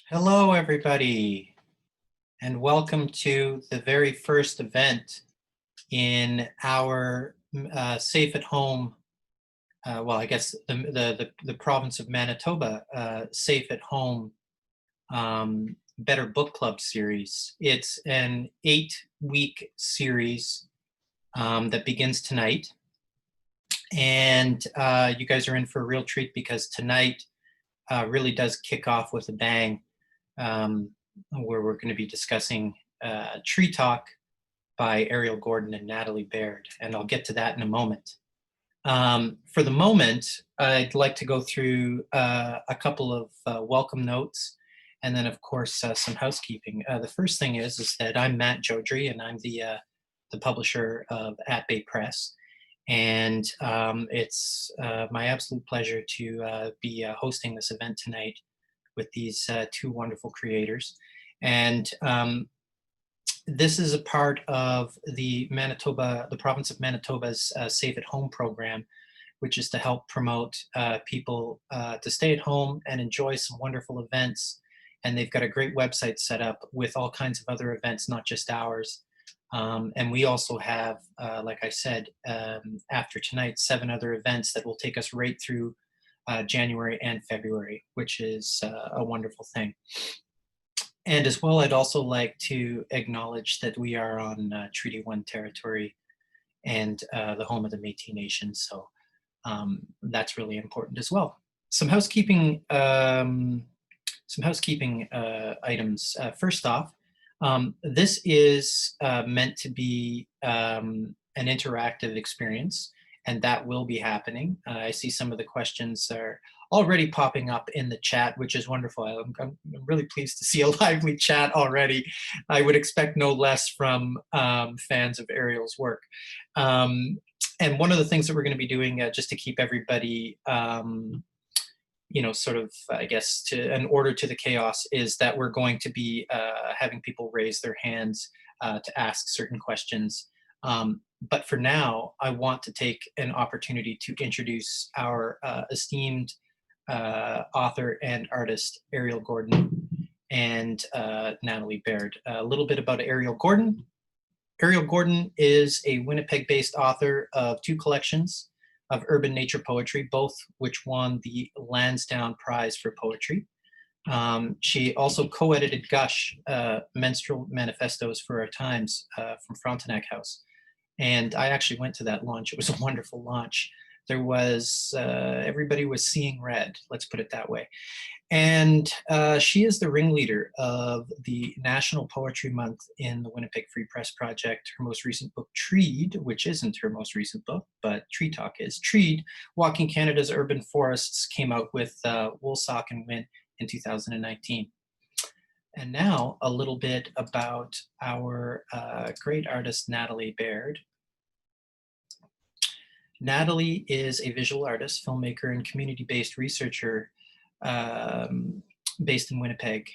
Hello, everybody, and welcome to the very first event in our Safe at Home. Well, I guess the province of Manitoba Safe at Home Better Book Club series. It's an 8-week series that begins tonight, and you guys are in for a real treat because tonight really does kick off with a bang. Where we're going to be discussing TreeTalk by Ariel Gordon and Natalie Baird, and I'll get to that in a moment. For the moment, I'd like to go through a couple of welcome notes, and then, of course, some housekeeping. The first thing is that I'm Matt Jodry, and I'm the publisher of At Bay Press, and it's my absolute pleasure to be hosting this event tonight with these two wonderful creators. And this is a part of the province of Manitoba's Safe at Home program, which is to help promote people to stay at home and enjoy some wonderful events. And they've got a great website set up with all kinds of other events, not just ours. And we also have, like I said, after tonight, 7 other events that will take us right through January and February, which is a wonderful thing. And as well, I'd also like to acknowledge that we are on Treaty 1 territory and the home of the Métis Nation, so that's really important as well. Some housekeeping items. First off, this is meant to be an interactive experience, and that will be happening. I see some of the questions are already popping up in the chat, which is wonderful. I'm really pleased to see a lively chat already. I would expect no less from fans of Ariel's work. And one of the things that we're going to be doing, just to keep everybody, sort of, I guess, an order to the chaos, is that we're going to be having people raise their hands to ask certain questions. But for now, I want to take an opportunity to introduce our esteemed author and artist, Ariel Gordon and Natalie Baird. A little bit about Ariel Gordon. Ariel Gordon is a Winnipeg-based author of 2 collections of urban nature poetry, both which won the Lansdowne Prize for Poetry. She also co-edited Gush, Menstrual Manifestos for Our Times from Frontenac House. And I actually went to that launch. It was a wonderful launch. There was, everybody was seeing red, let's put it that way. And she is the ringleader of the National Poetry Month in the Winnipeg Free Press Project. Her most recent book, Treed, which isn't her most recent book, but TreeTalk is. Treed, Walking Canada's Urban Forests, came out with Woolsock and Wynne in 2019. And now a little bit about our great artist, Natalie Baird. Natalie is a visual artist, filmmaker, and community-based researcher based in Winnipeg.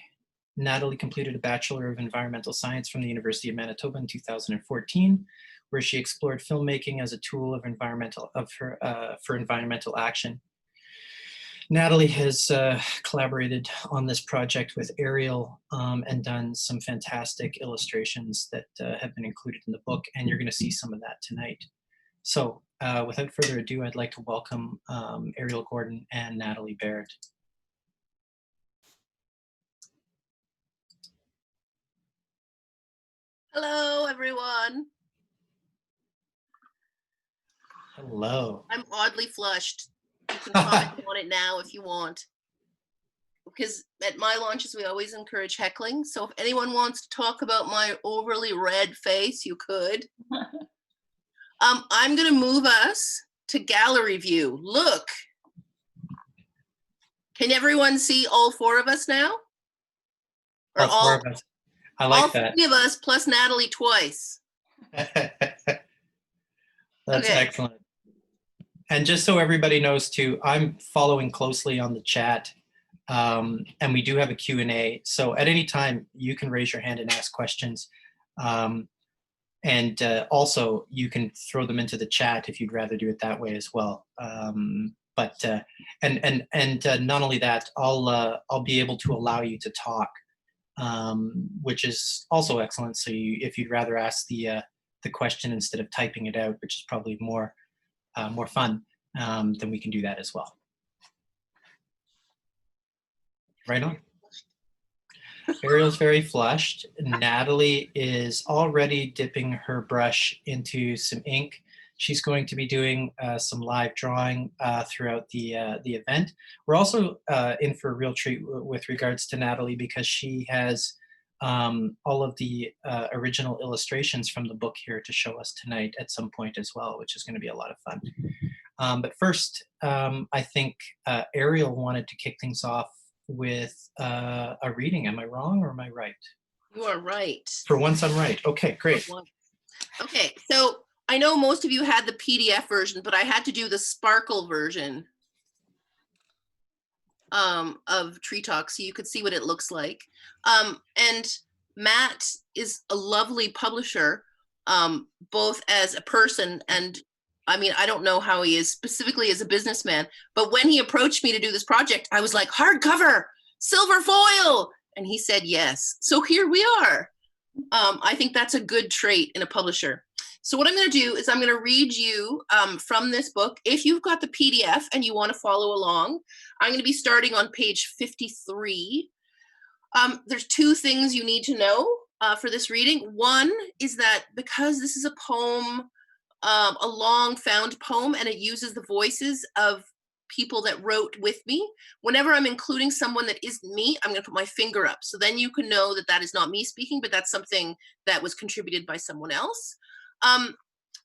Natalie completed a Bachelor of Environmental Science from the University of Manitoba in 2014, where she explored filmmaking as a tool for environmental action. Natalie has collaborated on this project with Ariel and done some fantastic illustrations that have been included in the book, and you're going to see some of that tonight. So without further ado, I'd like to welcome Ariel Gordon and Natalie Baird. Hello, everyone. Hello. I'm oddly flushed. You can comment on it now if you want. Because at my launches, we always encourage heckling. So if anyone wants to talk about my overly red face, you could. I'm going to move us to gallery view. Look. Can everyone see all 4 of us now? Or all 4 of us. I like that. All 3 of us plus Natalie twice. That's okay. Excellent. And just so everybody knows too, I'm following closely on the chat, and we do have a Q&A. So at any time, you can raise your hand and ask questions. And also, you can throw them into the chat if you'd rather do it that way as well. But not only that, I'll be able to allow you to talk, which is also excellent. So if you'd rather ask the question instead of typing it out, which is probably more fun, then we can do that as well. Right on. Ariel's very flushed. Natalie is already dipping her brush into some ink. She's going to be doing some live drawing throughout the event. We're also in for a real treat with regards to Natalie, because she has all of the original illustrations from the book here to show us tonight at some point as well, which is going to be a lot of fun. But first, I think Ariel wanted to kick things off with a reading. Am I wrong or am I right? You are right. For once, I'm right. Okay, great. Okay, so I know most of you had the PDF version, but I had to do the sparkle version of TreeTalk so you could see what it looks like. And Matt is a lovely publisher, both as a person and, I mean, I don't know how he is specifically as a businessman, but when he approached me to do this project, I was like, hardcover, silver foil. And he said yes. So here we are. I think that's a good trait in a publisher. So what I'm going to do is I'm going to read you from this book. If you've got the PDF and you want to follow along, I'm going to be starting on page 53. There's two things you need to know for this reading. One is that because this is a poem, a long found poem, and it uses the voices of people that wrote with me, whenever I'm including someone that isn't me, I'm going to put my finger up. So then you can know that that is not me speaking, but that's something that was contributed by someone else.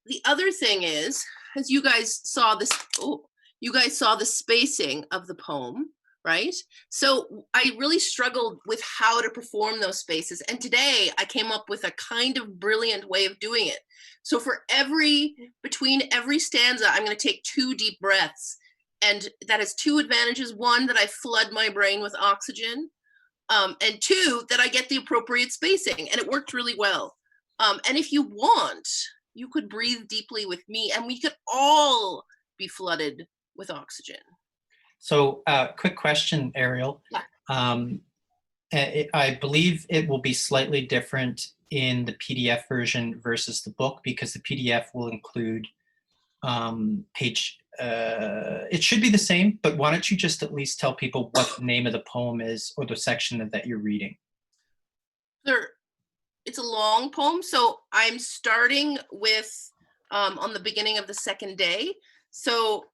The other thing is, as you guys saw this, you guys saw the spacing of the poem, right? So I really struggled with how to perform those spaces. And today I came up with a kind of brilliant way of doing it. So for between every stanza, I'm going to take 2 deep breaths. And that has 2 advantages. 1, that I flood my brain with oxygen. And 2, that I get the appropriate spacing. And it worked really well. And if you want, you could breathe deeply with me and we could all be flooded with oxygen. So quick question, Ariel. Yeah. I believe it will be slightly different in the PDF version versus the book, because the PDF will include page, it should be the same, but why don't you just at least tell people what the name of the poem is or the section that you're reading? It's a long poem, so I'm starting with on the beginning of the second day. So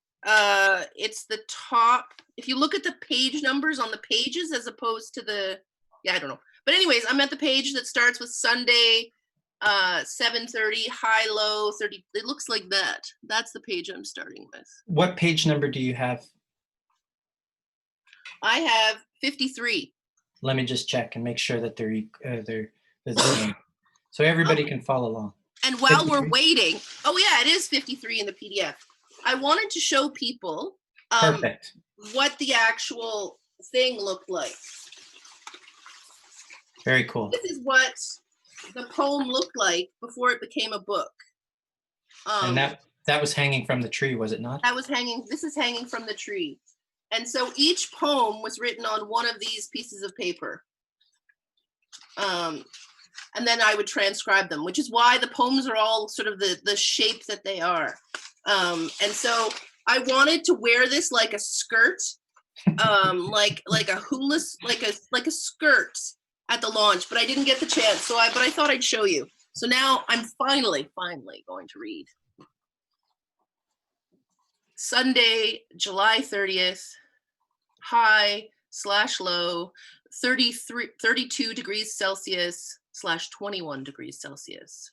it's the top, if you look at the page numbers on the pages as opposed to the, yeah, I don't know. But anyways, I'm at the page that starts with Sunday, 7:30, high, low, 30. It looks like that. That's the page I'm starting with. What page number do you have? I have 53. Let me just check and make sure that they're the same, so everybody can follow along. And while 53? we're waiting, oh yeah, it is 53 in the PDF. I wanted to show people Perfect. What the actual thing looked like. Very cool. This is what the poem looked like before it became a book. And that was hanging from the tree, was it not? That was hanging, this is hanging from the tree. And so each poem was written on one of these pieces of paper. And then I would transcribe them, which is why the poems are all sort of the shape that they are. And so I wanted to wear this like a skirt, like a hula, like a skirt at the launch, but I didn't get the chance. But I thought I'd show you. So now I'm finally going to read. Sunday, July 30th, high/low, 32 degrees Celsius / 21 degrees Celsius.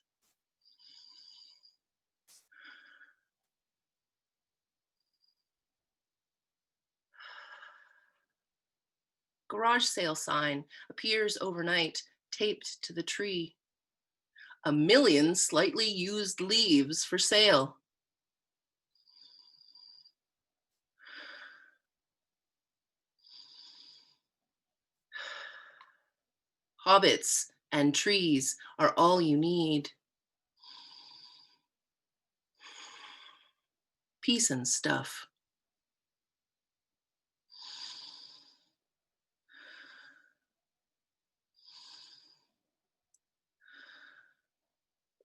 Garage sale sign appears overnight, taped to the tree. 1 million slightly used leaves for sale. Hobbits and trees are all you need. Peace and stuff.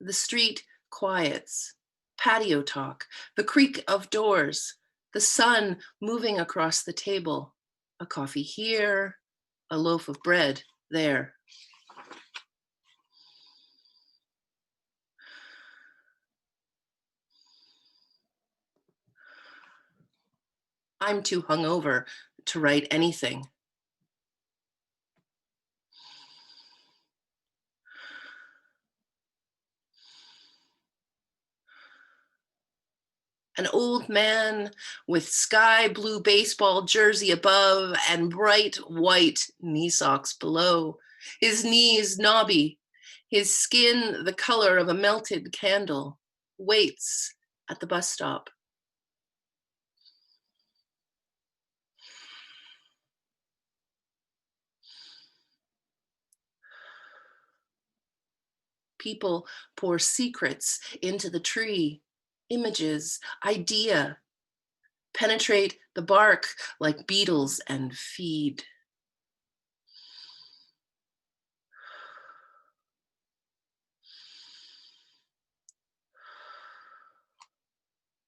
The street quiets. Patio talk, the creak of doors, the sun moving across the table. A coffee here, a loaf of bread there. I'm too hungover to write anything. An old man with sky blue baseball jersey above and bright white knee socks below. His knees knobby, his skin the color of a melted candle, waits at the bus stop. People pour secrets into the tree, images, idea, penetrate the bark like beetles and feed.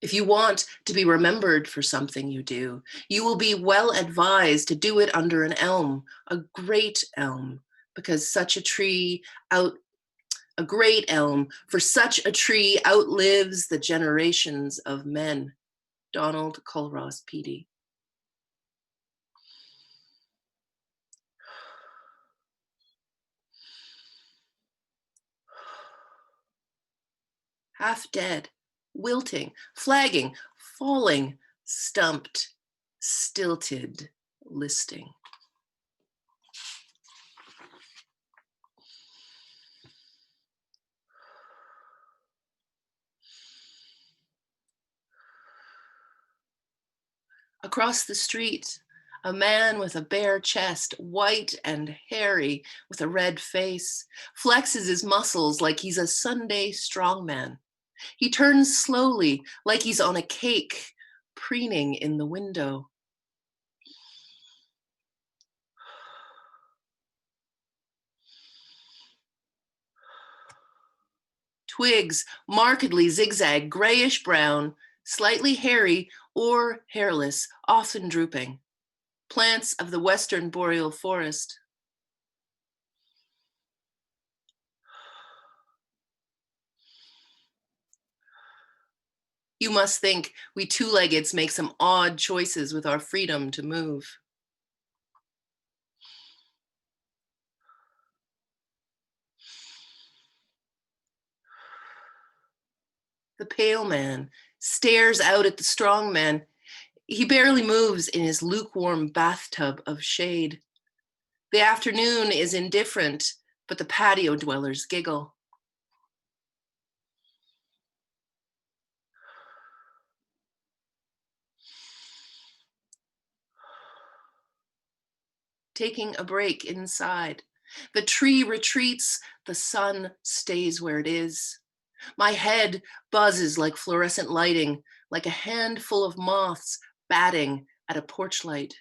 If you want to be remembered for something you do, you will be well advised to do it under an elm, a great elm, because such a tree a great elm, for such a tree outlives the generations of men. Donald Culross Peaty. Half dead, wilting, flagging, falling, stumped, stilted, listing. Across the street, a man with a bare chest, white and hairy, with a red face, flexes his muscles like he's a Sunday strongman. He turns slowly, like he's on a cake, preening in the window. Twigs markedly zigzag, grayish brown, slightly hairy or hairless, often drooping. Plants of the western boreal forest. You must think we two-leggeds make some odd choices with our freedom to move. The pale man stares out at the strong man. He barely moves in his lukewarm bathtub of shade. The afternoon is indifferent, but the patio dwellers giggle. Taking a break inside. The tree retreats, the sun stays where it is. My head buzzes like fluorescent lighting, like a handful of moths batting at a porch light.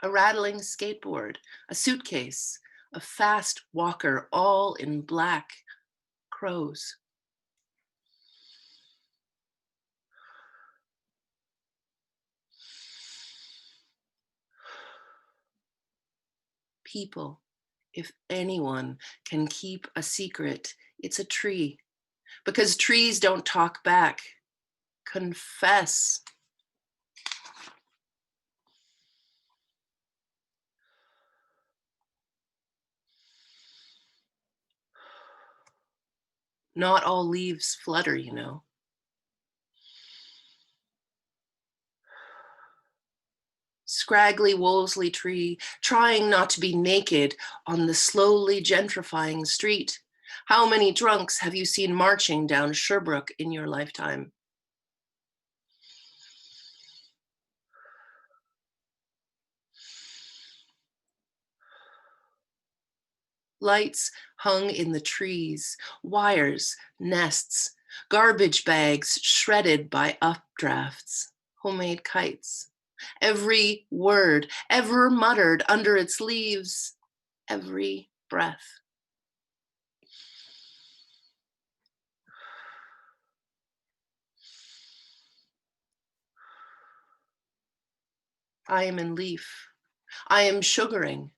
A rattling skateboard, a suitcase, a fast walker, all in black, crows. People, if anyone can keep a secret, it's a tree, because trees don't talk back. Confess. Not all leaves flutter, you know. Scraggly Wolseley tree, trying not to be naked on the slowly gentrifying street. How many drunks have you seen marching down Sherbrooke in your lifetime? Lights hung in the trees, wires, nests, garbage bags shredded by updrafts, homemade kites. every word ever muttered under its leaves, every breath. I am in leaf. I am sugaring.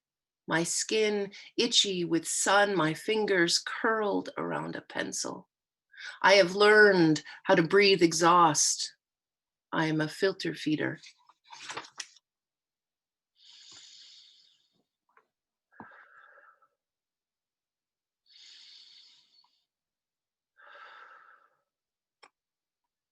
My skin itchy with sun, my fingers curled around a pencil. I have learned how to breathe exhaust. I am a filter feeder.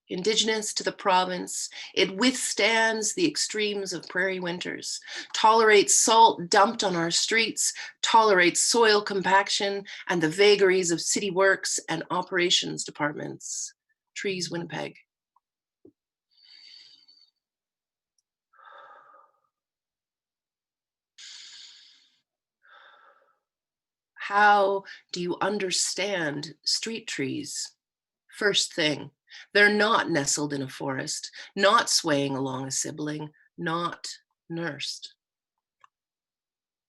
Indigenous to the province, it withstands the extremes of prairie winters, tolerates salt dumped on our streets, tolerates soil compaction and the vagaries of city works and operations departments. Trees, Winnipeg. How do you understand street trees? First thing, they're not nestled in a forest, not swaying along a sibling, not nursed.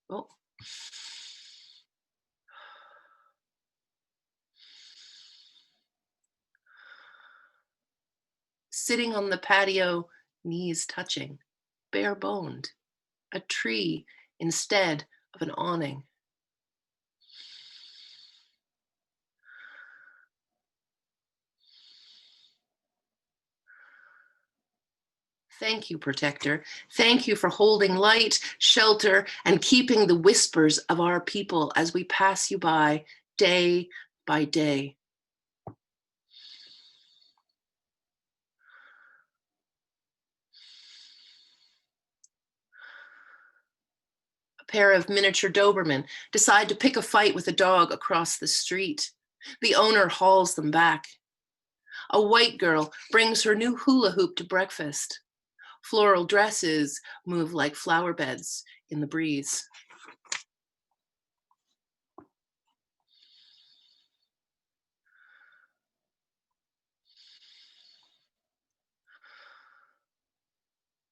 Oh. Sitting on the patio, knees touching, bare boned, a tree instead of an awning. Thank you, protector. Thank you for holding light, shelter, and keeping the whispers of our people as we pass you by day by day. A pair of miniature Doberman decide to pick a fight with a dog across the street. The owner hauls them back. A white girl brings her new hula hoop to breakfast. Floral dresses move like flower beds in the breeze.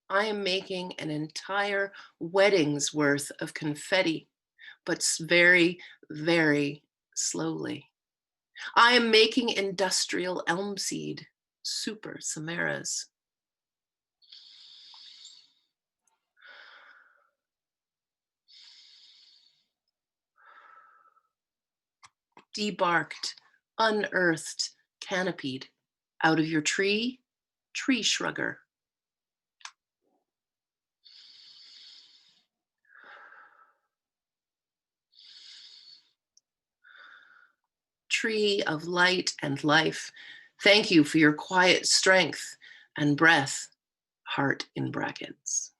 I am making an entire wedding's worth of confetti, but very, very slowly. I am making industrial elm seed, super samaras. Debarked, unearthed, canopied. Out of your tree, tree shrugger. Tree of light and life, thank you for your quiet strength and breath, heart in brackets.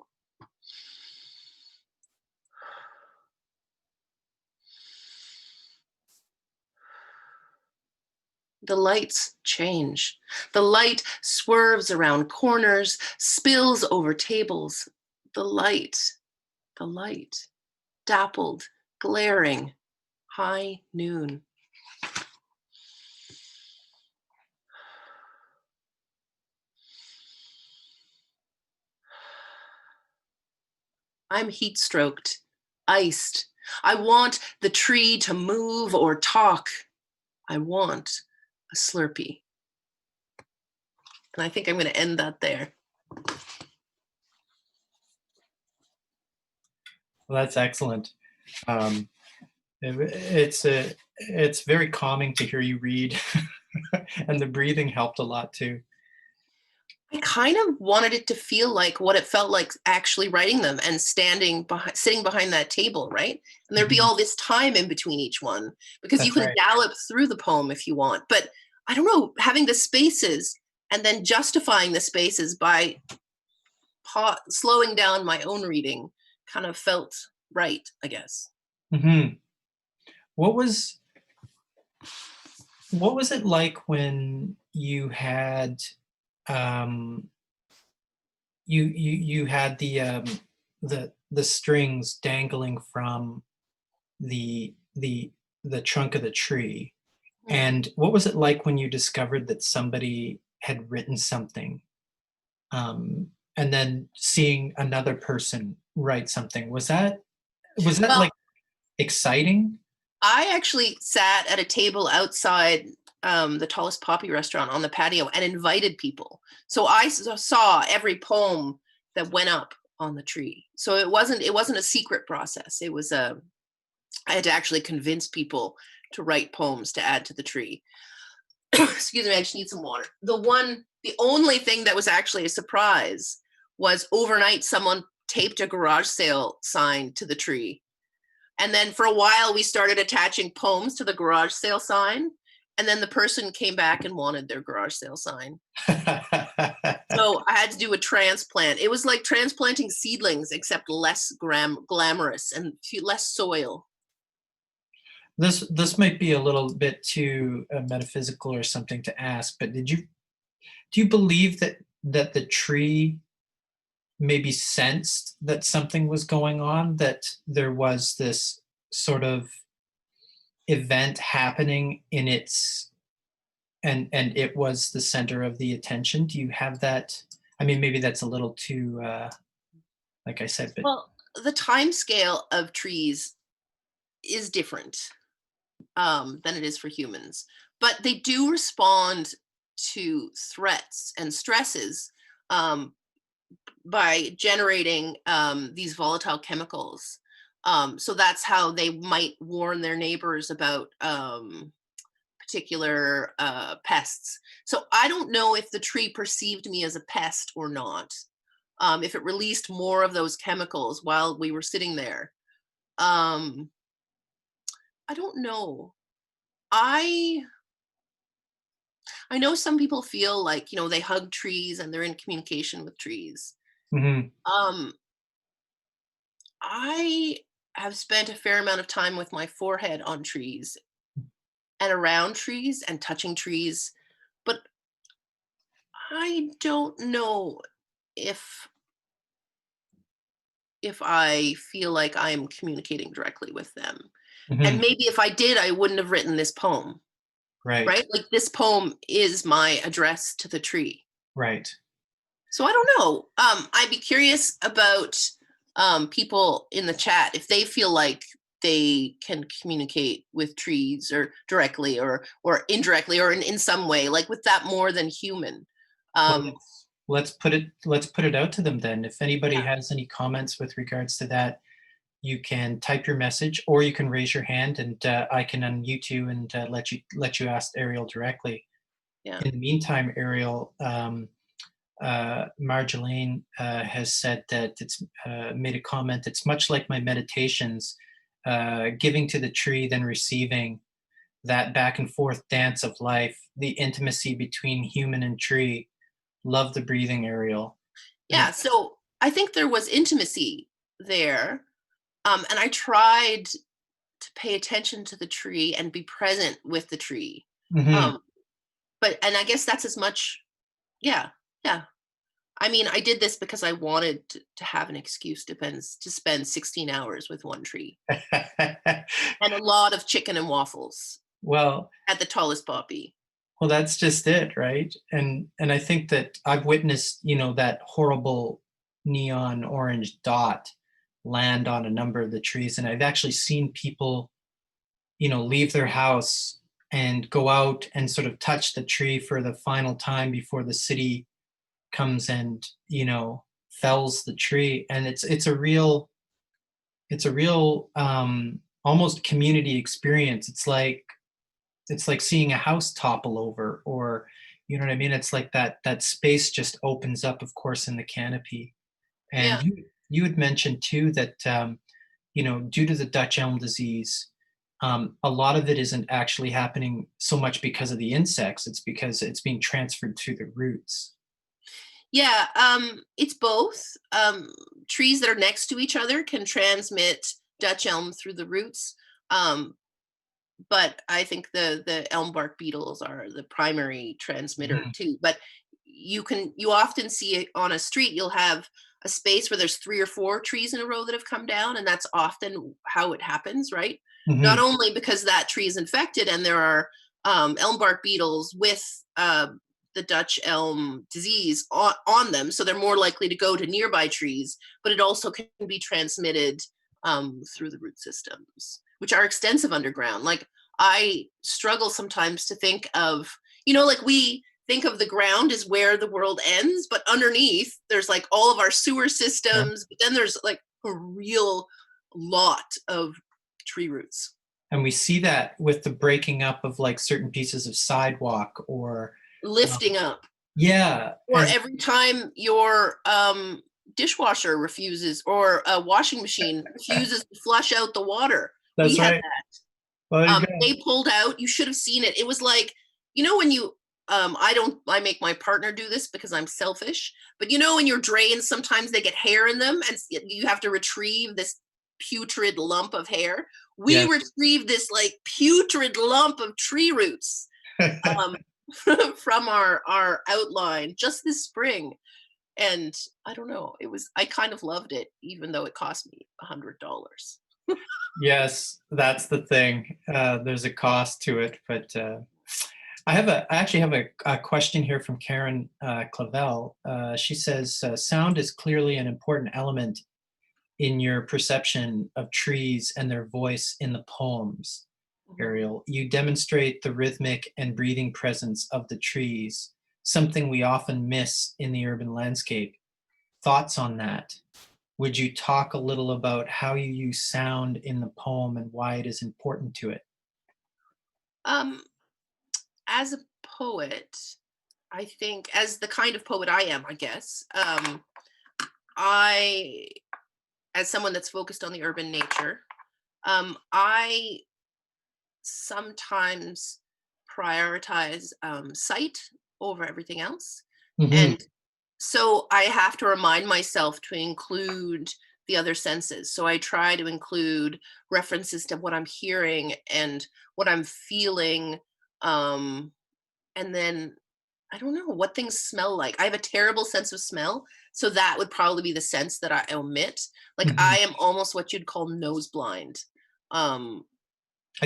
The lights change. The light swerves around corners, spills over tables. The light, dappled, glaring, high noon. I'm heat stroked, iced. I want the tree to move or talk. I want a Slurpee. And I think I'm going to end that there. Well, that's excellent. It's very calming to hear you read, and the breathing helped a lot too. I kind of wanted it to feel like what it felt like actually writing them and sitting behind that table, right? And there'd be all this time in between each one because you That's can right. gallop through the poem if you want. But I don't know, having the spaces and then justifying the spaces by slowing down my own reading kind of felt right, I guess. Mm-hmm. What was it like when you had um, you had the strings dangling from the the the trunk of the tree? And what was it like when you discovered that somebody had written something and then seeing another person write something. Was that Well, like exciting? I actually sat at a table outside the Tallest Poppy restaurant on the patio and invited people. So I saw every poem that went up on the tree. So it wasn't a secret process. I had to actually convince people to write poems to add to the tree. Excuse me, I just need some water. The only thing that was actually a surprise was overnight someone taped a garage sale sign to the tree. And then for a while we started attaching poems to the garage sale sign. And then the person came back and wanted their garage sale sign. So I had to do a transplant. It was like transplanting seedlings, except less glamorous and less soil. This might be a little bit too metaphysical or something to ask, but do you believe that the tree maybe sensed that something was going on, that there was this sort of event happening in its and it was the center of the attention? Do you have that? I mean, maybe that's a little too like I said, but Well, the time scale of trees is different than it is for humans, but they do respond to threats and stresses um, by generating these volatile chemicals. So that's how they might warn their neighbors about particular pests. So I don't know if the tree perceived me as a pest or not. If it released more of those chemicals while we were sitting there. Um, I don't know. I I know some people feel like, they hug trees and they're in communication with trees. Mhm. Um, I have spent a fair amount of time with my forehead on trees and around trees and touching trees, but I don't know if I feel like I'm communicating directly with them. And Mhm. maybe if I did, I wouldn't have written this poem, Right, right? Like this poem is my address to the tree. right. So I don't know. I'd be curious about people in the chat if they feel like they can communicate with trees or directly or indirectly or in some way, like with that more than human. Well, Um, let's put it out to them then. If anybody yeah, has any comments with regards to that, you can type your message or you can raise your hand and I can unmute you and let you ask Ariel directly. yeah, In the meantime, Ariel, Marjolaine has said that it's made a comment. It's much like my meditations, giving to the tree, then receiving that back and forth dance of life, the intimacy between human and tree. Love the breathing, Ariel. And yeah. So I think there was intimacy there, and I tried to pay attention to the tree and be present with the tree. mhm. Um, and I guess that's as much. Yeah, yeah. I mean, I did this because I wanted to have an excuse to spend 16 hours with one tree and a lot of chicken and waffles well, at the Tallest Poppy. well, that's just it, right? And I think that I've witnessed, that horrible neon orange dot land on a number of the trees, and I've actually seen people, leave their house and go out and sort of touch the tree for the final time before the city comes and, fells the tree. And it's a real almost community experience. It's like seeing a house topple over, or you know what I mean. It's like that space just opens up, of course, in the canopy. And Yeah. you had mentioned too that due to the Dutch elm disease, a lot of it isn't actually happening so much because of the insects. It's because it's being transferred through the roots. Yeah, it's both. Trees that are next to each other can transmit Dutch elm through the roots. Um, but I think the elm bark beetles are the primary transmitter Mhm. too. But you often see it on a street, you'll have a space where there's 3 or 4 trees in a row that have come down, and that's often how it happens, right? Not Mhm. only because that tree is infected and there are elm bark beetles with the Dutch elm disease on them, so they're more likely to go to nearby trees, but it also can be transmitted through the root systems, which are extensive underground. Like, I struggle sometimes to think of, like we think of the ground as where the world ends, but underneath there's like all of our sewer systems, but then there's like a real lot of tree roots. And we see that with the breaking up of like certain pieces of sidewalk or lifting up. Yeah. Or every time your dishwasher refuses, or a washing machine refuses to flush out the water. That's right. They pulled out. You should have seen it. It was like, when you, I make my partner do this because I'm selfish, but in your drains, sometimes they get hair in them and you have to retrieve this putrid lump of hair. We retrieved this like putrid lump of tree roots from our outline just this spring. And I don't know, I kind of loved it, even though it cost me $100. Yes, that's the thing. There's a cost to it, but I actually have a question here from Karen Clavel. She says, sound is clearly an important element in your perception of trees and their voice in the poems, Ariel. You demonstrate the rhythmic and breathing presence of the trees, something we often miss in the urban landscape. Thoughts on that? Would you talk a little about how you use sound in the poem and why it is important to it? As a poet, I think, as the kind of poet I am, I guess, as someone that's focused on the urban nature, I sometimes prioritize sight over everything else. And so I have to remind myself to include the other senses. So I try to include references to what I'm hearing and what I'm feeling. And then, I don't know, what things smell like. I have a terrible sense of smell. So that would probably be the sense that I omit. Like, I am almost what you'd call nose blind. I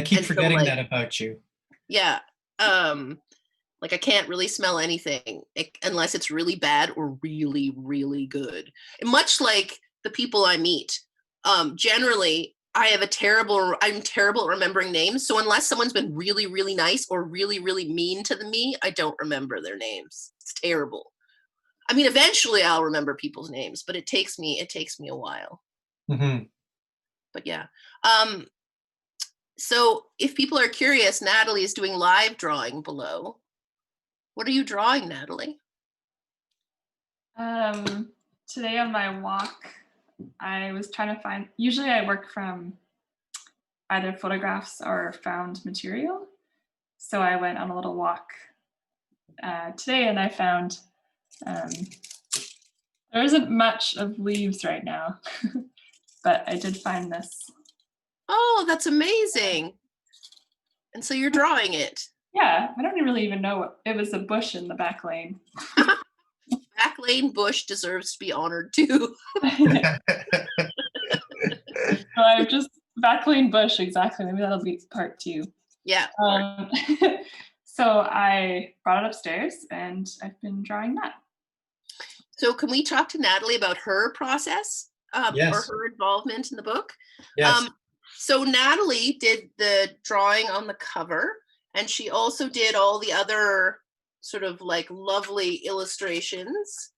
keep forgetting that about you. Yeah. Like, I can't really smell anything unless it's really bad or really, really good. And much like the people I meet, generally, I'm terrible at remembering names. So unless someone's been really, really nice or really, really mean to me, I don't remember their names. It's terrible. I mean, eventually I'll remember people's names, but it takes me a while. But yeah. So if people are curious, Natalie is doing live drawing below. What are you drawing, Natalie? Today on my walk, I was trying to find, usually I work from either photographs or found material. So I went on a little walk today and I found there isn't much of leaves right now, but I did find this. Oh, that's amazing. And so you're drawing it. Yeah, I don't really even know it was a bush in the back lane. Back lane bush deserves to be honored too. So I'm just back lane bush, exactly. Maybe that'll be part 2. Yeah. So I brought it upstairs and I've been drawing that. So can we talk to Natalie about her process or her involvement in the book? Yes. So Natalie did the drawing on the cover, and she also did all the other sort of like lovely illustrations,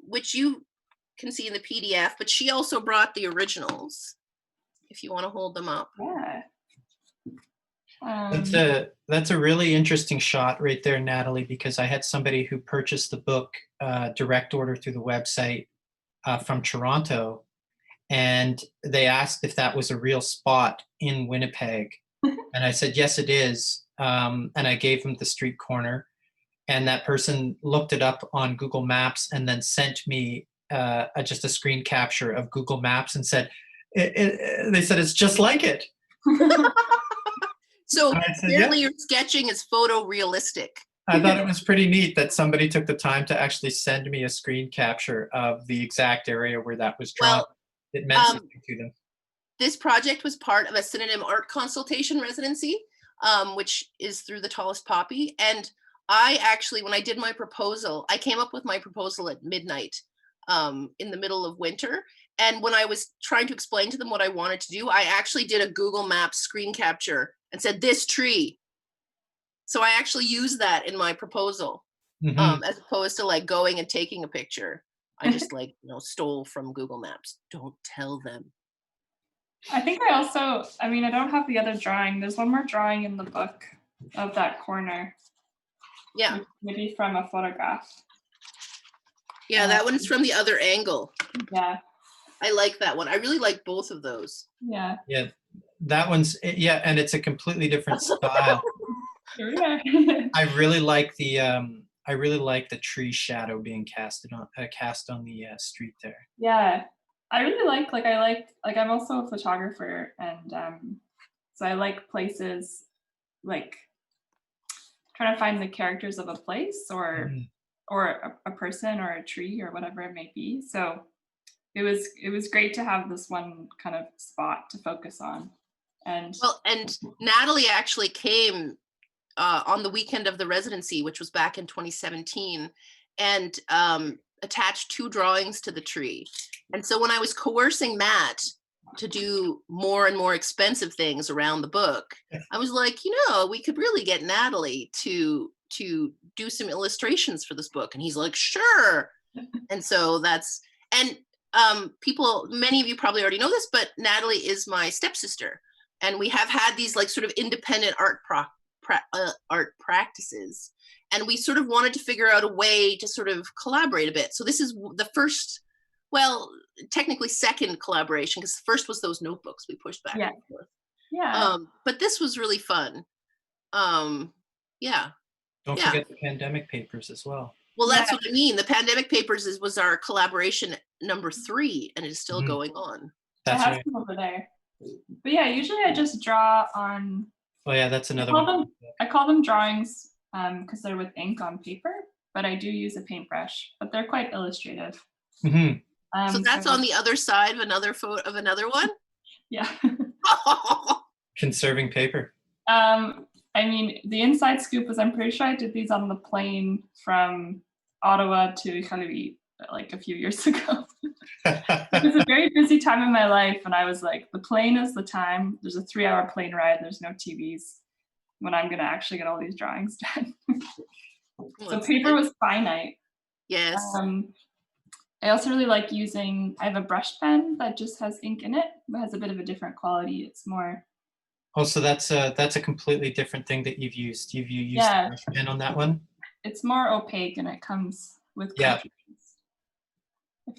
which you can see in the PDF, but she also brought the originals, if you want to hold them up. Yeah. That's a really interesting shot right there, Natalie, because I had somebody who purchased the book direct order through the website from Toronto, and they asked if that was a real spot in Winnipeg. And I said, yes, it is. And I gave them the street corner. And that person looked it up on Google Maps and then sent me just a screen capture of Google Maps and said, they said, it's just like it. So apparently your sketching is photorealistic. I thought it was pretty neat that somebody took the time to actually send me a screen capture of the exact area where that was drawn. Well, it meant something to them. This project was part of a synonym art consultation residency, which is through the Tallest Poppy. And I actually, when I did my proposal, I came up with my proposal at midnight in the middle of winter. And when I was trying to explain to them what I wanted to do, I actually did a Google Maps screen capture and said, this tree. So I actually used that in my proposal, as opposed to like going and taking a picture. I just like, stole from Google Maps. Don't tell them. I think I also, I mean, I don't have the other drawing. There's one more drawing in the book of that corner. Yeah. Maybe from a photograph. Yeah, that one's from the other angle. Yeah. I like that one. I really like both of those. Yeah. Yeah, that one's, yeah, and it's a completely different style. Yeah. I really like the tree shadow being cast on the street there. Yeah. I really like I'm also a photographer, and so I like places, like trying to find the characters of a place or a person or a tree or whatever it may be. So it was great to have this one kind of spot to focus on. And Natalie actually came on the weekend of the residency, which was back in 2017, and attached 2 drawings to the tree. And so when I was coercing Matt to do more and more expensive things around the book, I was like, we could really get Natalie to do some illustrations for this book. And he's like, sure. And so many of you probably already know this, but Natalie is my stepsister. And we have had these like sort of independent art practices. And we sort of wanted to figure out a way to sort of collaborate a bit. So this is the first, well, technically second collaboration, because the first was those notebooks we pushed back and forth. Yeah. But this was really fun. Yeah. Don't forget the pandemic papers as well. Well, that's what I mean. The pandemic papers was our collaboration number 3, and it is still going on. That's I have right. some over there. But yeah, usually I just draw on. Oh yeah, that's another one. I call them drawings because they're with ink on paper, but I do use a paintbrush. But they're quite illustrative. So that's on the other side of another photo of another one. Yeah. Conserving paper. I mean, the inside scoop is I'm pretty sure I did these on the plane from Ottawa to Iqaluit like a few years ago. It was a very busy time in my life, and I was like, the plane is the time. There's a 3-hour plane ride. There's no TVs when I'm gonna actually get all these drawings done. So paper was finite. Yes. I also really like using. I have a brush pen that just has ink in it, but has a bit of a different quality. It's more. Oh, so that's a completely different thing that you've used. You've used the brush pen on that one? It's more opaque, and it comes with cartridges.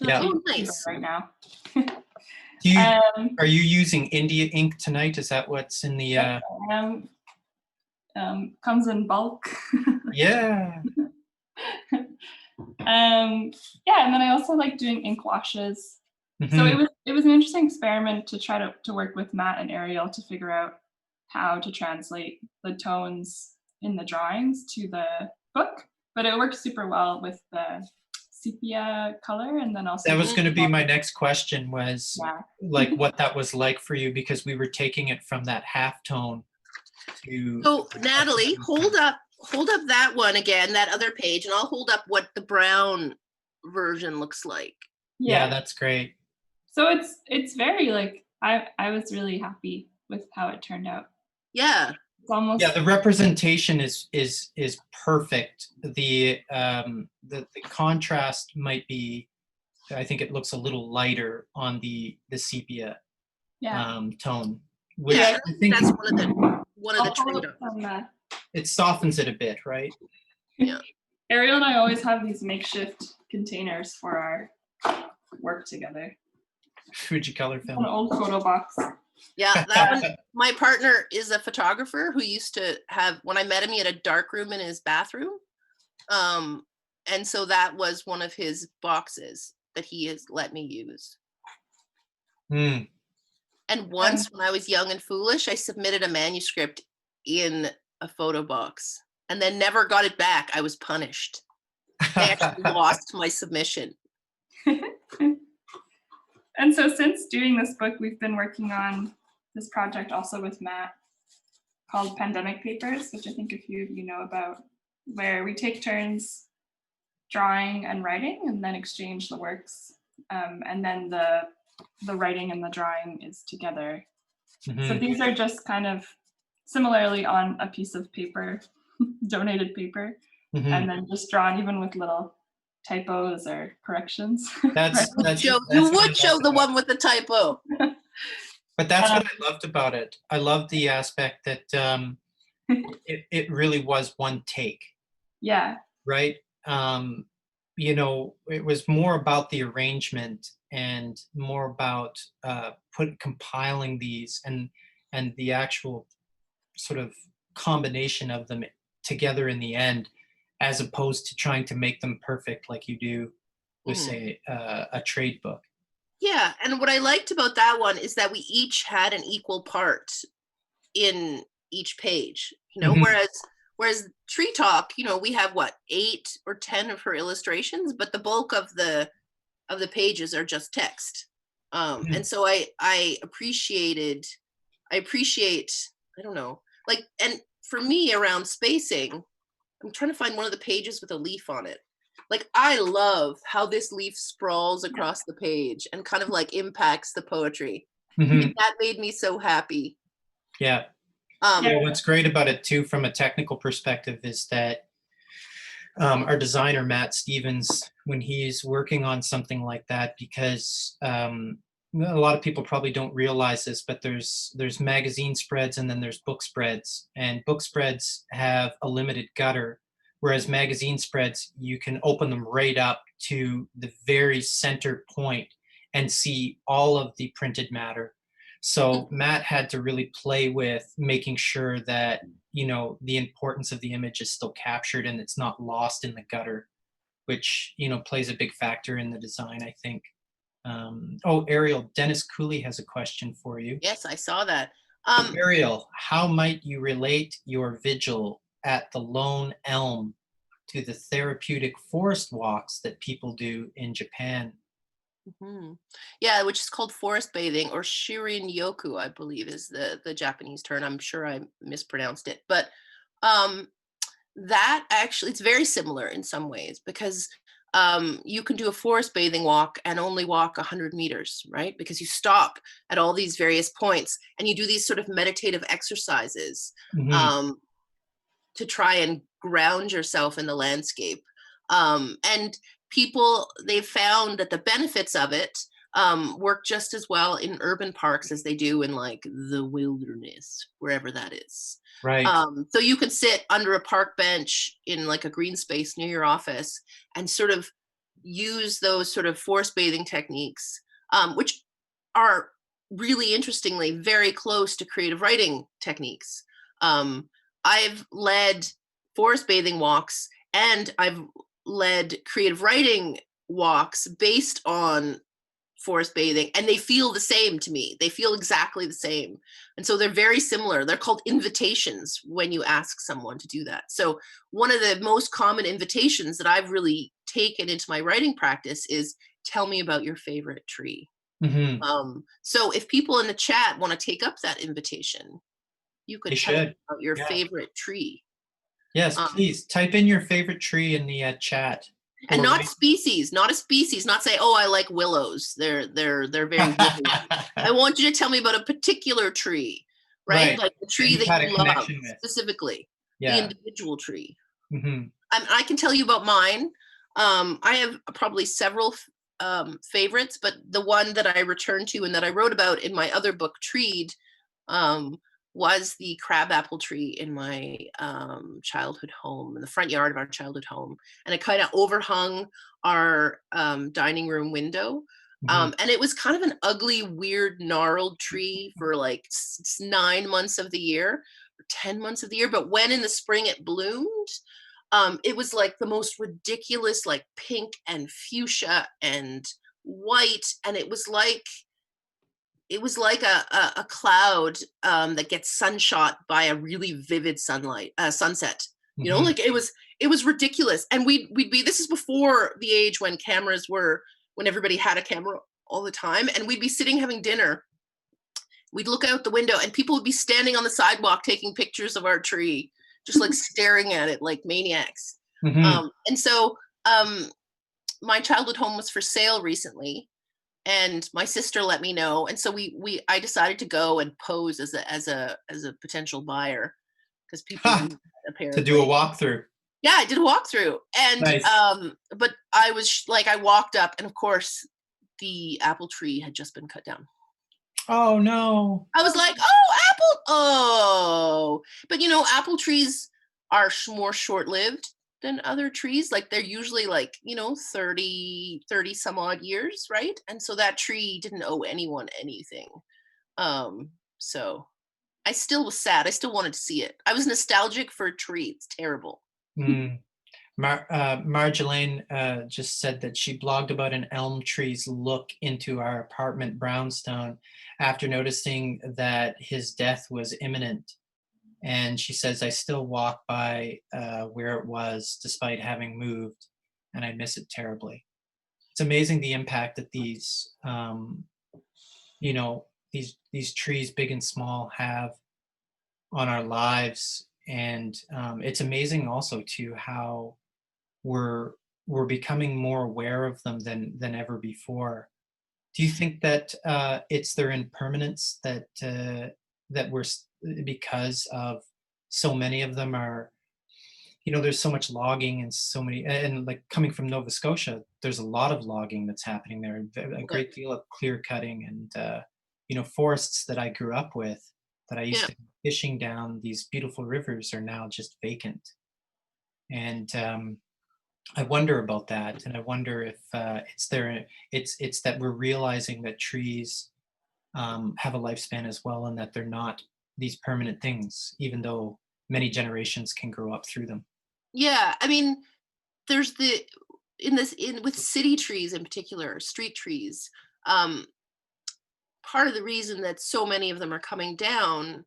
I feel like nice right now. Are you using India ink tonight? Is that what's in the? Comes in bulk. Yeah. And then I also like doing ink washes. So it was an interesting experiment to try to work with Matt and Ariel to figure out how to translate the tones in the drawings to the book, but it worked super well with the sepia color. And then also that was going to be my next question, was like what that was like for you, because we were taking it from that half tone to. So Natalie, hold up that one again, that other page, and I'll hold up what the brown version looks like. Yeah, that's great. So it's very like I was really happy with how it turned out. Yeah. It's almost the representation is perfect. The contrast might be, I think it looks a little lighter on the sepia tone. Which I think that's one of the trade-offs. It softens it a bit, right? Yeah. Ariel and I always have these makeshift containers for our work together. Fujicolor film. An old photo box. Yeah, that one. My partner is a photographer who used to have, when I met him, he had a dark room in his bathroom. And so that was one of his boxes that he has let me use. And once when I was young and foolish, I submitted a manuscript in a photo box and then never got it back. I was punished. I actually lost my submission. And so since doing this book, we've been working on this project also with Matt called Pandemic Papers, which I think a few of you know about. where we take turns drawing and writing and then exchange the works. And then the writing and the drawing is together. So Mhm. these are just kind of similarly on a piece of paper, donated paper, Mhm. and then just drawn even with little typos or corrections. That's You that's would what I show loved the about one with the typo. But that's what Um, I loved about it. I loved the aspect that it really was one take, yeah, right? Um, it was more about the arrangement and more about compiling these and the actual sort of combination of them together in the end, as opposed to trying to make them perfect like you do with, Mhm. say, a trade book. Yeah, and what I liked about that one is that we each had an equal part in each page, Mhm. whereas Tree Talk, we have what, 8 or 10 of her illustrations, but the bulk of the pages are just text. And so I appreciate, I don't know, like, and for me around spacing, I'm trying to find one of the pages with a leaf on it. Like, I love how this leaf sprawls across the page and kind of like impacts the poetry. Mhm. That made me so happy. Yeah. Um, Yeah, what's great about it too, from a technical perspective, is that our designer Matt Stevens, when he's working on something like that, because a lot of people probably don't realize this, but there's magazine spreads and then there's book spreads, and book spreads have a limited gutter, whereas magazine spreads, you can open them right up to the very center point and see all of the printed matter. So Matt had to really play with making sure that the importance of the image is still captured and it's not lost in the gutter, which plays a big factor in the design, I think. Oh, Ariel, Dennis Cooley has a question for you. yes, I saw that. Ariel, how might you relate your vigil at the Lone Elm to the therapeutic forest walks that people do in Japan? Mhm. Yeah, which is called forest bathing, or shirin yoku, I believe is the Japanese term. I'm sure I mispronounced it, but um, that actually, it's very similar in some ways, because you can do a forest bathing walk and only walk 100 meters, right? Because you stop at all these various points and you do these sort of meditative exercises Mhm. um, to try and ground yourself in the landscape. And people, they've found that the benefits of it work just as well in urban parks as they do in like the wilderness, wherever that is. Right. So you could sit under a park bench in like a green space near your office and sort of use those sort of forest bathing techniques, which are really interestingly very close to creative writing techniques. Um, I've led forest bathing walks and I've led creative writing walks based on forest bathing, and they feel the same to me. They feel exactly the same. And so they're very similar. They're called invitations when you ask someone to do that. So one of the most common invitations that I've really taken into my writing practice is, tell me about your favorite tree. Mhm. So if people in the chat want to take up that invitation, you They could tell me should. about your Yeah. favorite tree. Yes, Um, please type in your favorite tree in the chat. and Or not write- species, not a species, not say, oh, I like willows. They're very woody. I want you to tell me about a particular tree, right? Right. Like the That tree you've that had you a love connection with. specifically, the Yeah. individual tree. Mhm. I can tell you about mine. I have probably several favorites, but the one that I return to and that I wrote about in my other book, Treed, um, was the crabapple tree in my childhood home, in the front yard of our childhood home. And it kind of overhung our dining room window. Mhm. And it was kind of an ugly, weird, gnarled tree for like 9 months of the year, or 10 months of the year. But when in the spring it bloomed, it was like the most ridiculous, like pink and fuchsia and white. And it was like a cloud that gets sunshot by a really vivid sunset. Mhm. Like it was ridiculous. And we'd be, this is before the age when when everybody had a camera all the time, and we'd be sitting having dinner. We'd look out the window and people would be standing on the sidewalk taking pictures of our tree just like staring at it like maniacs. And so my childhood home was for sale recently, and my sister let me know, and so I decided to go and pose as a potential buyer, because people do that, To do a apparently. walkthrough. Yeah, I did a walkthrough, and Nice. but I was like, I walked up, and of course, the apple tree had just been cut down. Oh no. I was like, oh, apple, oh, but apple trees are more short-lived than other trees. Like they're usually like 30 some odd years, right? And so that tree didn't owe anyone anything. So I still was sad. I still wanted to see it. I was nostalgic for a tree. It's terrible. Marjolaine just said that she blogged about an elm tree's look into our apartment brownstone after noticing that his death was imminent. And she says, I still walk by where it was despite having moved, and I miss it terribly. It's amazing the impact that these these trees, big and small, have on our lives. And it's amazing also too how we're becoming more aware of them than ever before. Do you think that it's their impermanence that because of so many of them are, there's so much logging and so many, and like coming from Nova Scotia, there's a lot of logging that's happening there, a great deal of clear cutting, and forests that I grew up with that I used to be fishing down these beautiful rivers are now just vacant. And I wonder about that, and I wonder if it's that we're realizing that trees have a lifespan as well, and that they're not these permanent things, even though many generations can grow up through them. Yeah, I mean, there's with city trees in particular, street trees. Part of the reason that so many of them are coming down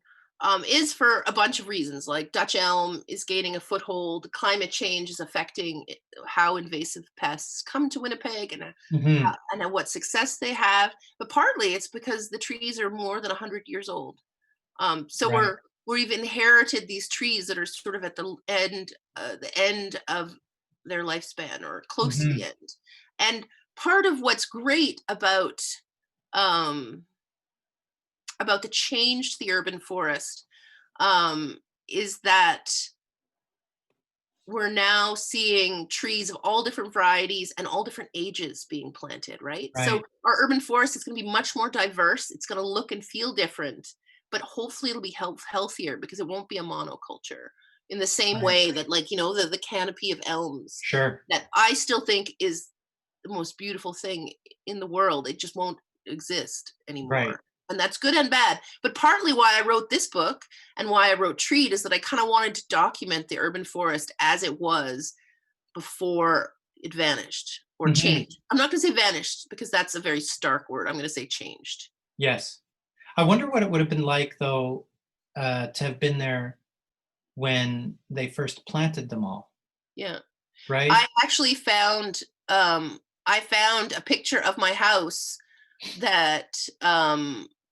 is for a bunch of reasons. Like Dutch elm is gaining a foothold, climate change is affecting how invasive pests come to Winnipeg, and what success they have. But partly it's because the trees are more than 100 years old. So Right. we've inherited these trees that are sort of at the end of their lifespan, or close to the end. And part of what's great about the change to the urban forest is that we're now seeing trees of all different varieties and all different ages being planted, right? So Right. our urban forest is going to be much more diverse. It's going to look and feel different, but hopefully it'll be healthier because it won't be a monoculture in the same Right. way that, like, the canopy of elms Sure. that I still think is the most beautiful thing in the world. It just won't exist anymore. Right. And that's good and bad. But partly why I wrote this book and why I wrote Treat is that I kind of wanted to document the urban forest as it was before it vanished or changed. I'm not going to say vanished because that's a very stark word. I'm going to say changed. Yes. I wonder what it would have been like, though, to have been there when they first planted them all, Yeah. right? I actually found a picture of my house that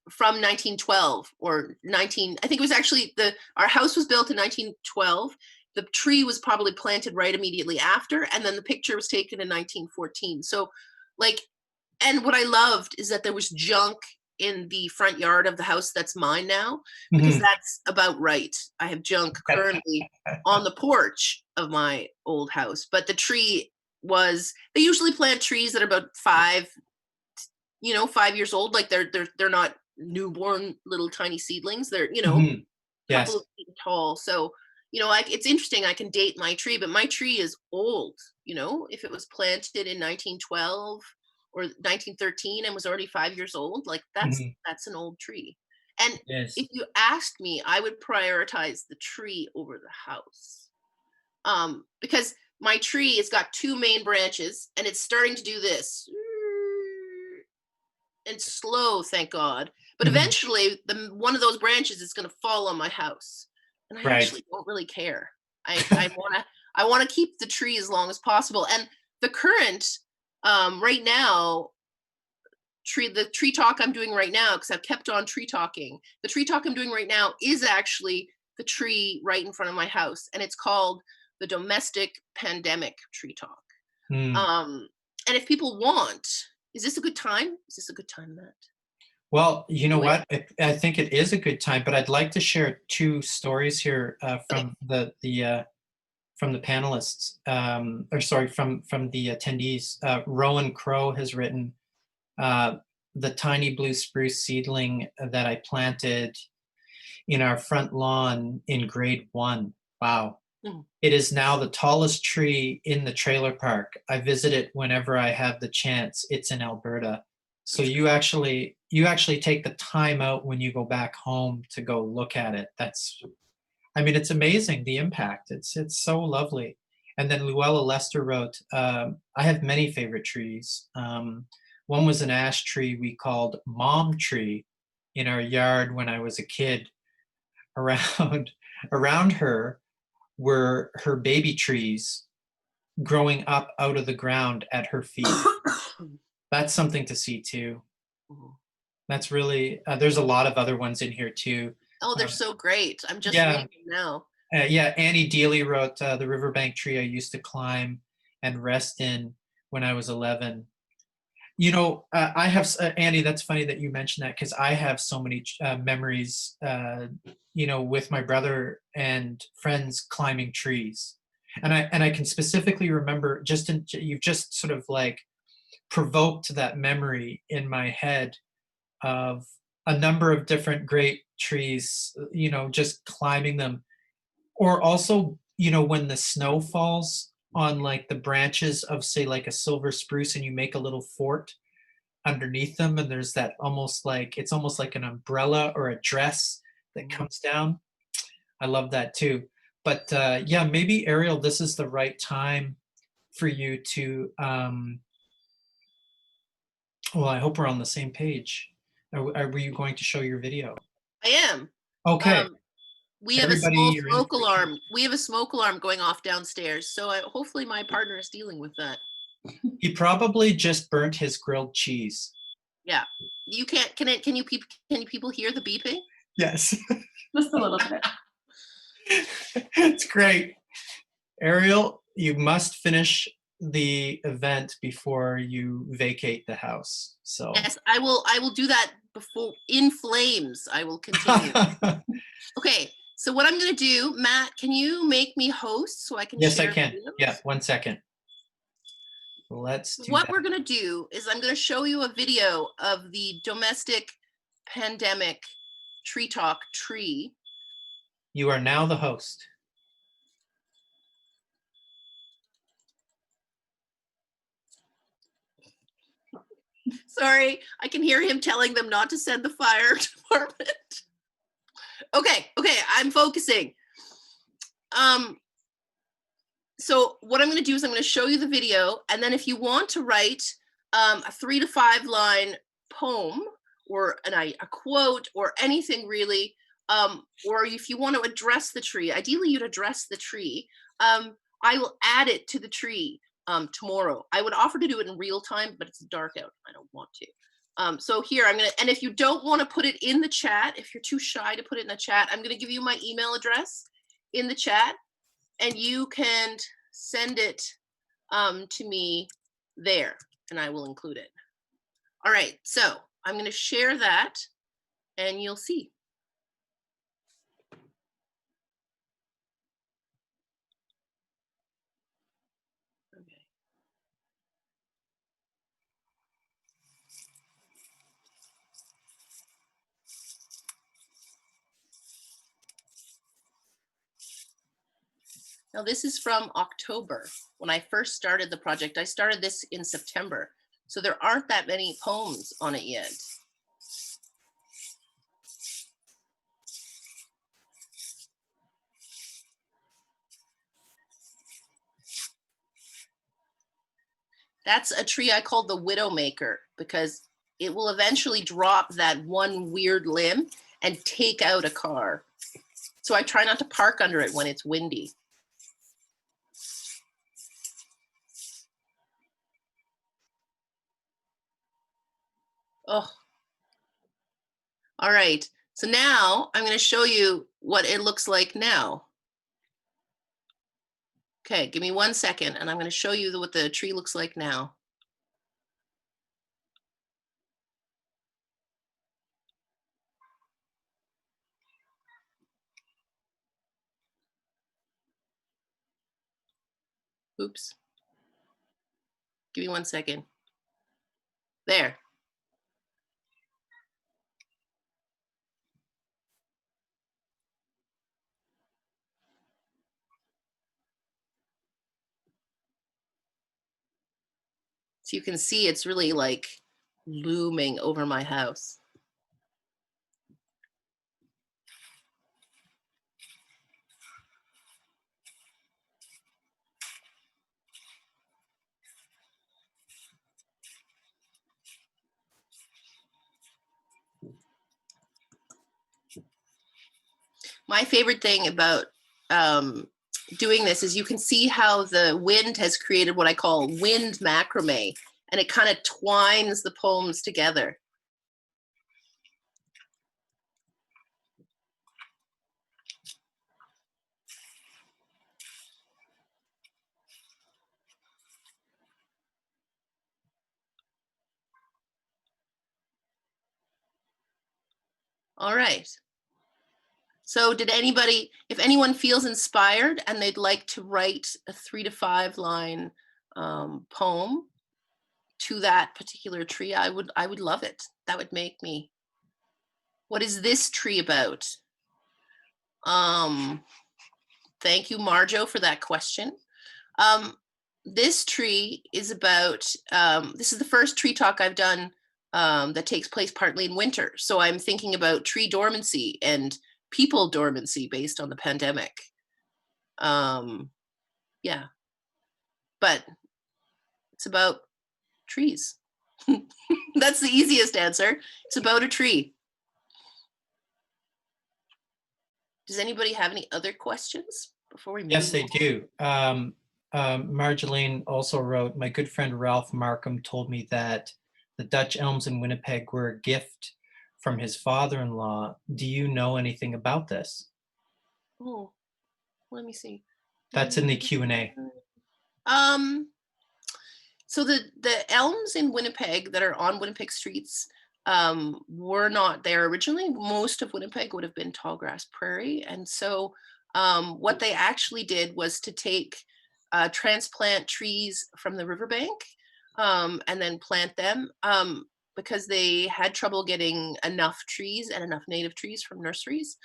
from 1912 or 19, I think it was actually our house was built in 1912. The tree was probably planted right immediately after, and then the picture was taken in 1914. So like, and what I loved is that there was junk in the front yard of the house that's mine now, because that's about right. I have junk currently on the porch of my old house, but the tree they usually plant trees that are about 5 years old. Like they're not newborn little tiny seedlings. They're, Yes. couple of feet tall. So, like, it's interesting. I can date my tree, but my tree is old. If it was planted in 1912 or 1913 and was already 5 years old, like that's an old tree. And Yes. if you asked me, I would prioritize the tree over the house. Because my tree has got 2 main branches and it's starting to do this. And slow, thank God. But eventually, one of those branches is going to fall on my house, and I actually don't really care. I want to keep the tree as long as possible. And the current, right now, the tree talk I'm doing right now, because I've kept on tree talking. The tree talk I'm doing right now is actually the tree right in front of my house, and it's called the Domestic Pandemic Tree Talk. Hmm. And if people want, is this a good time? Is this a good time, Matt? Well, you know Do it. what? I think it is a good time, but I'd like to share two stories here from the panelists, or sorry, from the attendees. Rowan Crow has written uh, the tiny blue spruce seedling that I planted in our front lawn in grade 1. Wow. Mhm. It is now the tallest tree in the trailer park. I visit it whenever I have the chance. It's in Alberta. So you actually take the time out when you go back home to go look at it. I mean, it's amazing, the impact. It's so lovely. And then Luella Lester wrote, I have many favorite trees. One was an ash tree we called Mom Tree in our yard when I was a kid. Around around her were her baby trees growing up out of the ground at her feet. That's something to see too. Mhm. That's really, there's a lot of other ones in here too. Oh, they're so great. I'm just Yeah. reading them now. Yeah, Annie Dealey wrote the riverbank tree I used to climb and rest in when I was 11. You know, I have, Annie, that's funny that you mentioned that because I have so many memories, you know, with my brother and friends climbing trees. And I can specifically remember you've just sort of like provoked that memory in my head of a number of different great trees, you know, just climbing them. Or also, you know, when the snow falls on like the branches of, say, like a silver spruce, and you make a little fort underneath them, and there's that it's almost like an umbrella or a dress that Mhm. comes down. I love that too. But yeah, maybe Ariel, this is the right time for you to. Well, I hope we're on the same page. Were you going to show your video? I am. Okay, We have a everybody, small you're in. smoke alarm. We have a smoke alarm going off downstairs. So hopefully my partner is dealing with that. He probably just burnt his grilled cheese. Yeah. You can't, can you people hear the beeping? Yes. Just a little bit. It's great. Ariel, you must finish the event before you vacate the house. So Yes, I will do that before in flames. I will continue. Okay. So what I'm going to do, Matt, can you make me host so I can yes, I share can. videos? Yeah, 1 second. Let's do What that. we're going to do is I'm going to show you a video of the Domestic Pandemic Tree Talk tree. You are now the host. Sorry, I can hear him telling them not to send the fire department. Okay, I'm focusing. So what I'm going to do is I'm going to show you the video, and then if you want to write a 3 to 5 line poem or a quote or anything really, or if you want to address the tree, ideally you'd address the tree. I will add it to the tree tomorrow. I would offer to do it in real time, but it's dark out. I don't want to. So here I'm gonna, and if you don't want to put it in the chat, if you're too shy to put it in the chat, I'm gonna give you my email address in the chat, and you can send it to me there, and I will include it. All right, so I'm going to share that, and you'll see. Okay. Now this is from October, when I first started the project. I started this in September, so there aren't that many poems on it yet. That's a tree I called the Widowmaker because it will eventually drop that one weird limb and take out a car. So I try not to park under it when it's windy. Oh, all right. So now I'm going to show you what it looks like now? Okay, give me 1 second and I'm going to show you what the tree looks like now. Oops. Give me 1 second. There. So you can see it's really like looming over my house. My favorite thing about doing this is you can see how the wind has created what I call wind macrame, and it kind of twines the poems together. All right. So did anybody, if anyone feels inspired and they'd like to write a 3 to 5 line poem to that particular tree, I would love it. That would make me. What is this tree about? Thank you, Marjo, for that question. This tree is about, this is the first tree talk I've done that takes place partly in winter. So I'm thinking about tree dormancy and people dormancy based on the pandemic. Yeah, but it's about trees. That's the easiest answer. It's about a tree. Does anybody have any other questions before we move? Yes, they do. Marjolaine also wrote, my good friend Ralph Markham told me that the Dutch elms in Winnipeg were a gift from his father-in-law. Do you know anything about this? Oh, let me see. That's in the Q&A. So the elms in Winnipeg that are on Winnipeg streets were not there originally. Most of Winnipeg would have been tall grass prairie. And so what they actually did was to take transplant trees from the riverbank and then plant them because they had trouble getting enough trees and enough native trees from nurseries.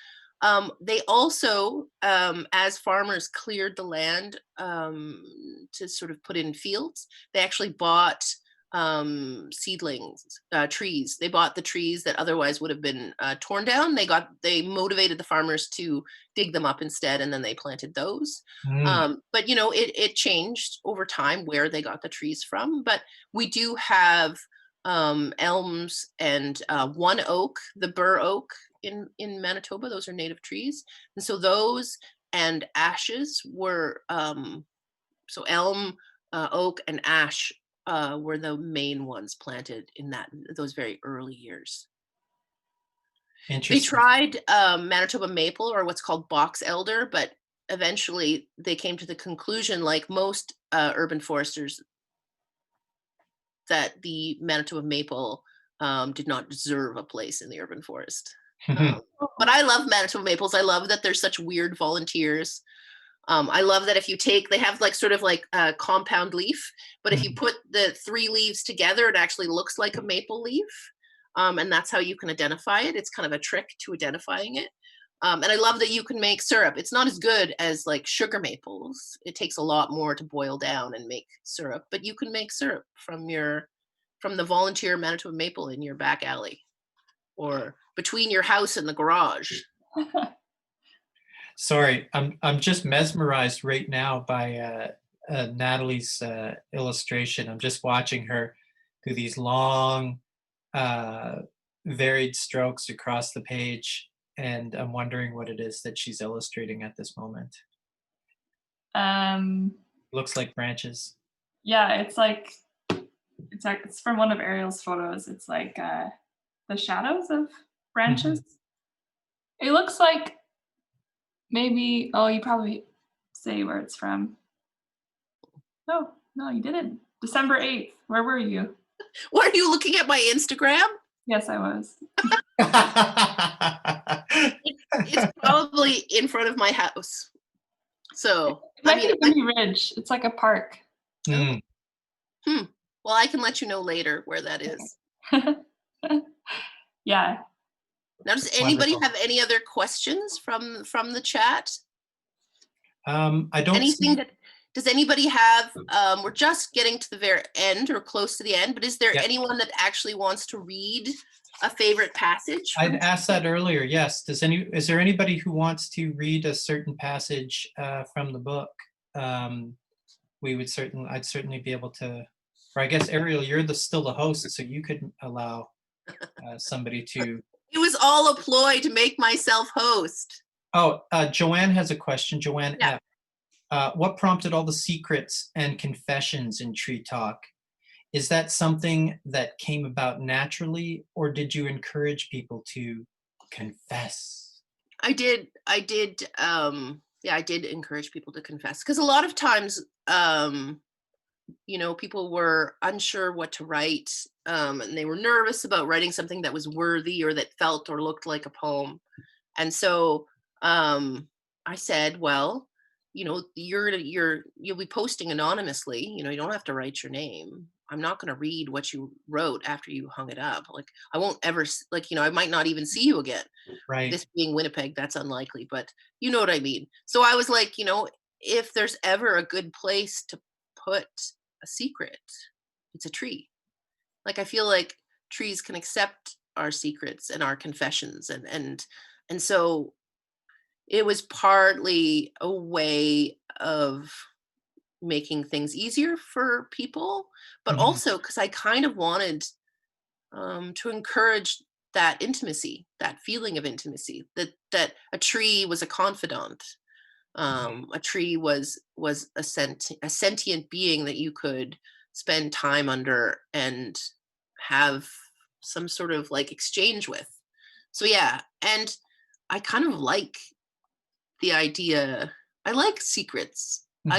They also, as farmers cleared the land to sort of put in fields, they actually bought seedlings, trees. They bought the trees that otherwise would have been torn down. They motivated the farmers to dig them up instead, and then they planted those. But you know, it changed over time where they got the trees from. But we do have elms and one oak, the bur oak in Manitoba. Those are native trees, and so those and ashes were so elm, oak, and ash were the main ones planted in those very early years. They Interesting. tried Manitoba maple, or what's called box elder, but eventually they came to the conclusion, like most urban foresters, that the Manitoba maple did not deserve a place in the urban forest. But I love Manitoba maples. I love that there's such weird volunteers. I love that if you they have like sort of like a compound leaf, but if you put the 3 leaves together, it actually looks like a maple leaf. And that's how you can identify it. It's kind of a trick to identifying it. And I love that you can make syrup. It's not as good as like sugar maples. It takes a lot more to boil down and make syrup, but you can make syrup from the volunteer Manitoba maple in your back alley or between your house and the garage. Sorry, I'm just mesmerized right now by Natalie's illustration. I'm just watching her do these long, varied strokes across the page, and I'm wondering what it is that she's illustrating at this moment. Looks like branches. Yeah, it's from one of Ariel's photos. It's like the shadows of branches. It looks like Maybe, oh, you probably say where it's from. No, no, you didn't. December 8th. Where were you? Were you looking at my Instagram? Yes, I was. It's probably in front of my house. So, It might be Windy Ridge. It's like a park. Mm. Well, I can let you know later where that is. Yeah. Now, does anybody Wonderful. have any other questions from the chat? I don't Anything see, that does anybody have? We're just getting to the very end or close to the end, but is there Yeah. anyone that actually wants to read a favorite passage? I'd asked that earlier. Yes. Is there anybody who wants to read a certain passage from the book? I'd certainly be able to, or I guess Ariel, you're still the host, so you could allow somebody to. It was all a ploy to make myself host. Oh, Joanne has a question. Joanne Yeah. F. What prompted all the secrets and confessions in TreeTalk? Is that something that came about naturally, or did you encourage people to confess? I did encourage people to confess, because a lot of times people were unsure what to write, and they were nervous about writing something that was worthy or that felt or looked like a poem. And so I said, well, you'll be posting anonymously, you don't have to write your name. I'm not going to read what you wrote after you hung it up. Like, I won't ever, I might not even see you again. Right. This being Winnipeg, that's unlikely, but you know what I mean. So I was like, if there's ever a good place to put a secret, it's a tree. Like, I feel like trees can accept our secrets and our confessions, and so it was partly a way of making things easier for people, but Mhm. also because I kind of wanted to encourage that intimacy, that feeling of intimacy, that a tree was a confidant. A tree was a sentient being that you could spend time under and have some sort of like exchange with. So yeah, and I kind of like the idea. I like secrets. Mhm.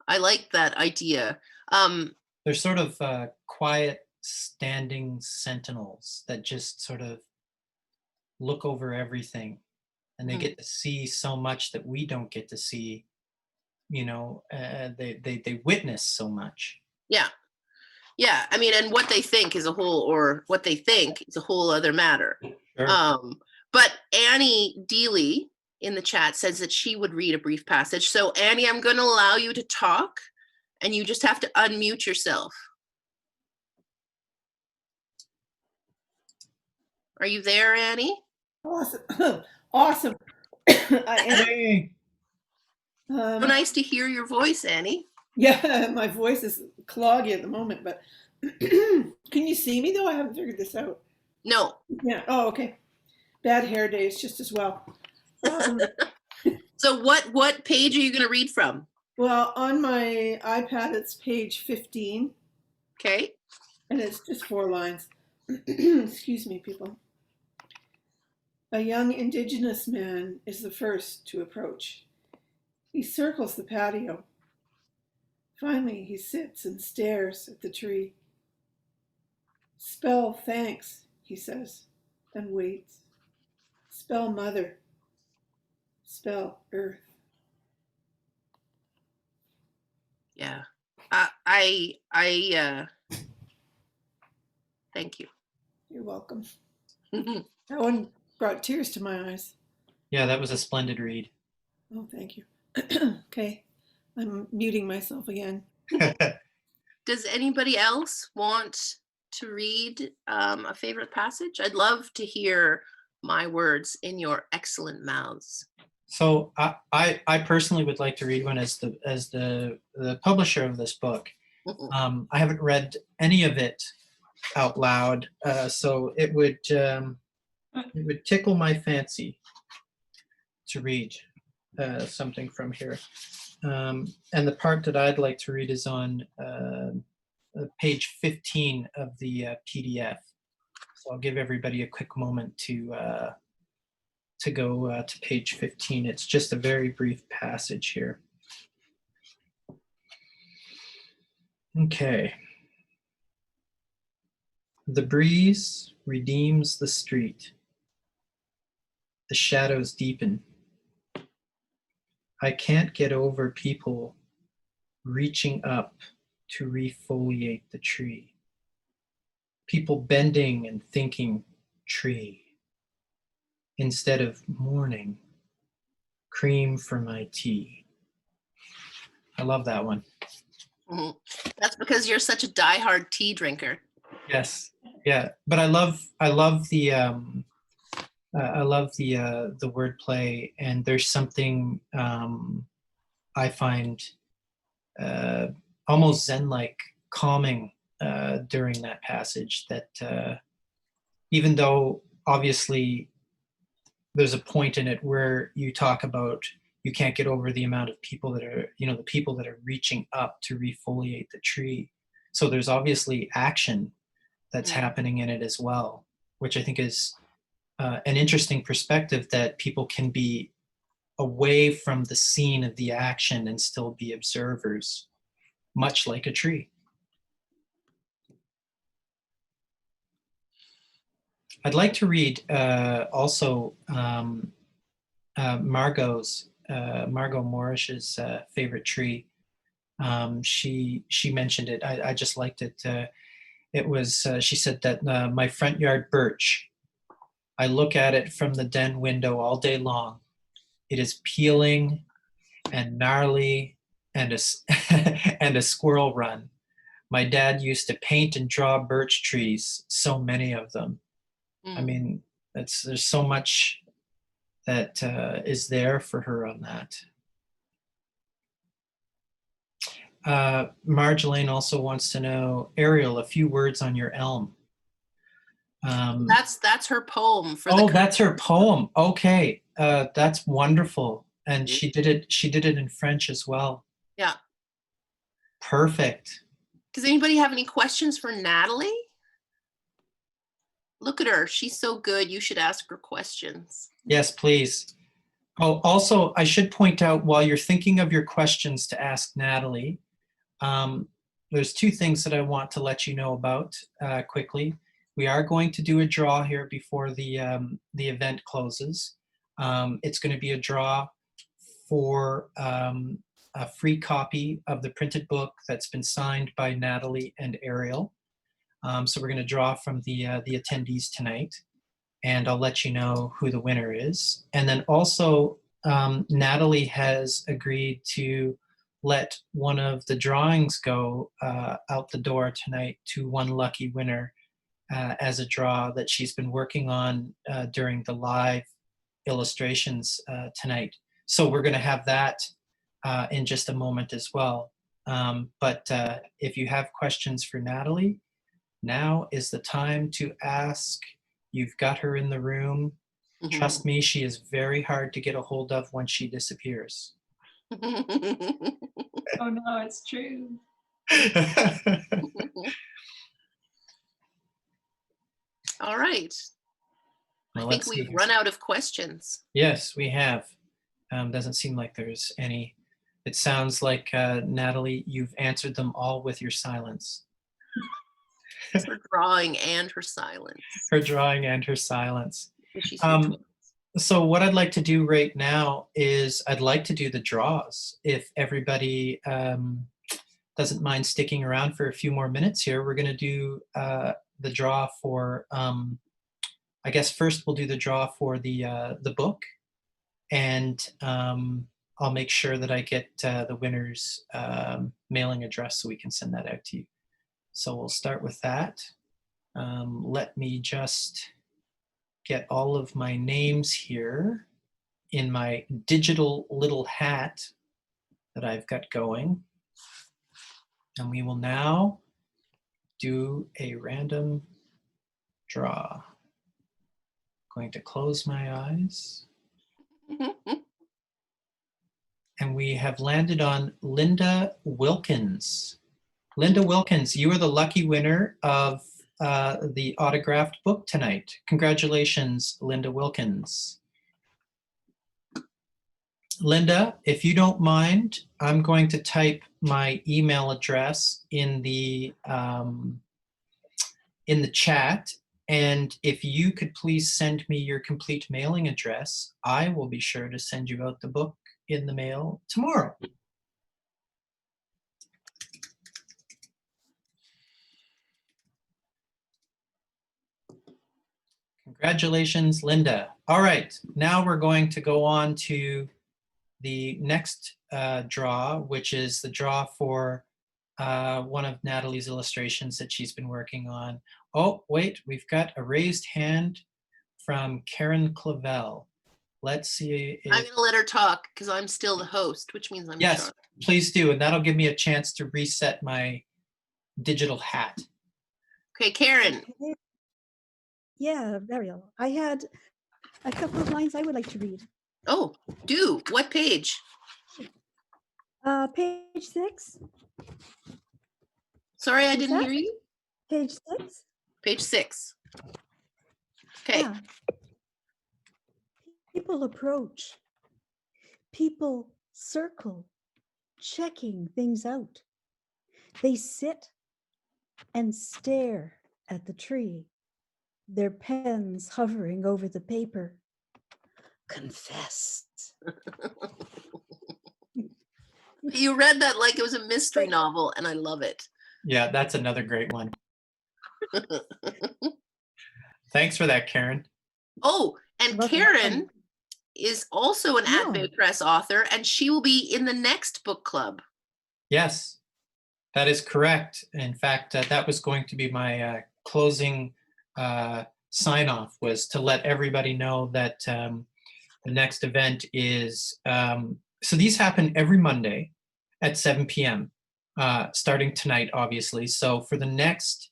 I like that idea. They're sort of quiet, standing sentinels that just sort of look over everything, and they mhm. get to see so much that we don't get to see. They witness so much. Yeah. Yeah, I mean, and what they think is a whole other matter. Sure. But Annie Deely in the chat says that she would read a brief passage. So Annie, I'm going to allow you to talk, and you just have to unmute yourself. Are you there, Annie? Awesome. Awesome. I am. Hey. So nice to hear your voice, Annie. Yeah, my voice is cloggy at the moment, but can you see me though? I haven't figured this out. No. Yeah. Oh, okay. Bad hair days just as well. So what page are you going to read from? Well, on my iPad, it's page 15, Okay. and it's just 4 lines. Excuse me, people. A young Indigenous man is the first to approach. He circles the patio. Finally, he sits and stares at the tree. Spell thanks, he says, and waits. Spell mother. Spell earth. Yeah. I thank you. You're welcome. That one brought tears to my eyes. Yeah, that was a splendid read. Oh, thank you. Okay, I'm muting myself again. Does anybody else want to read a favorite passage? I'd love to hear my words in your excellent mouths. So I personally would like to read one as the publisher of this book. I haven't read any of it out loud, so it would tickle my fancy to read something from here. And the part that I'd like to read is on page 15 of the PDF. So I'll give everybody a quick moment to to go to page 15. It's just a very brief passage here. Okay. The breeze redeems the street. The shadows deepen. I can't get over people reaching up to refoliate the tree. People bending and thinking tree instead of morning, cream for my tea. I love that one. Mhm. That's because you're such a diehard tea drinker. Yes, yeah, but I love the wordplay, and there's something I find almost Zen-like, calming during that passage. That even though obviously there's a point in it where you talk about you can't get over the amount of people that are, the people that are reaching up to refoliate the tree. So there's obviously action that's happening in it as well, which I think is an interesting perspective, that people can be away from the scene of the action and still be observers, much like a tree. I'd like to read also Margot Morish's favorite tree. She mentioned it. I just liked it. It was, she said that my front yard birch, I look at it from the den window all day long. It is peeling and gnarly and and a squirrel run. My dad used to paint and draw birch trees, so many of them. I mean, there's so much that is there for her on that. Marjolaine also wants to know, Ariel, a few words on your elm. That's her poem for the that's her poem. Okay, that's wonderful, and she did it in French as well. Yeah, perfect. Does anybody have any questions for Natalie? Look at her, she's so good. You should ask her questions. Yes, please. Oh, also, I should point out, while you're thinking of your questions to ask Natalie, there's two things that I want to let you know about quickly. We are going to do a draw here before the event closes. It's going to be a draw for a free copy of the printed book that's been signed by Natalie and Ariel. So we're going to draw from the attendees tonight, and I'll let you know who the winner is. And then also, Natalie has agreed to let one of the drawings go out the door tonight to one lucky winner as a draw that she's been working on during the live illustrations tonight. So we're going to have that in just a moment as well. But if you have questions for Natalie, now is the time to ask. You've got her in the room. Mm-hmm. Trust me, she is very hard to get a hold of when she disappears. Oh no, it's true. All right. Well, I think we've run out of questions. Yes, we have. Doesn't seem like there's any. It sounds like, Natalie, you've answered them all with your silence. Her drawing and her silence. Her drawing and her silence. So So what I'd like to do right now is I'd like to do the draws. If everybody doesn't mind sticking around for a few more minutes here, we're going to do the draw for, I guess first we'll do the draw for the book, and I'll make sure that I get the winner's mailing address so we can send that out to you. So we'll start with that. Let me just get all of my names here in my digital little hat that I've got going. And we will now do a random draw. Going to close my eyes. And we have landed on Linda Wilkins. Linda Wilkins, you are the lucky winner of the autographed book tonight. Congratulations, Linda Wilkins. Linda, if you don't mind, I'm going to type my email address in the chat. And if you could please send me your complete mailing address, I will be sure to send you out the book in the mail tomorrow. Congratulations, Linda. All right, now we're going to go on to the next draw, which is the draw for one of Natalie's illustrations that she's been working on. Oh, wait, we've got a raised hand from Karen Clavel. Let's see if... I'm going to let her talk because I'm still the host, which means I'm in Yes, charge. please do, and that'll give me a chance to reset my digital hat. Okay, Karen. Okay. Yeah, Ariel. I had a couple of lines I would like to read. Oh, do. What page? Page 6. Sorry, I Is didn't that- hear you. Page 6. Page 6. Okay. Yeah. People approach. People circle, checking things out. They sit and stare at the tree, their pens hovering over the paper. Confess. You read that like it was a mystery novel, and I love it. Yeah, that's another great one. Thanks for that, Karen. Oh, and Welcome. Karen is also an Oh. At Bay Press author, and she will be in the next book club. Yes, that is correct. In fact, that was going to be my closing sign-off, was to let everybody know that the next event is, so these happen every Monday at 7 p.m., starting tonight, obviously. So for the next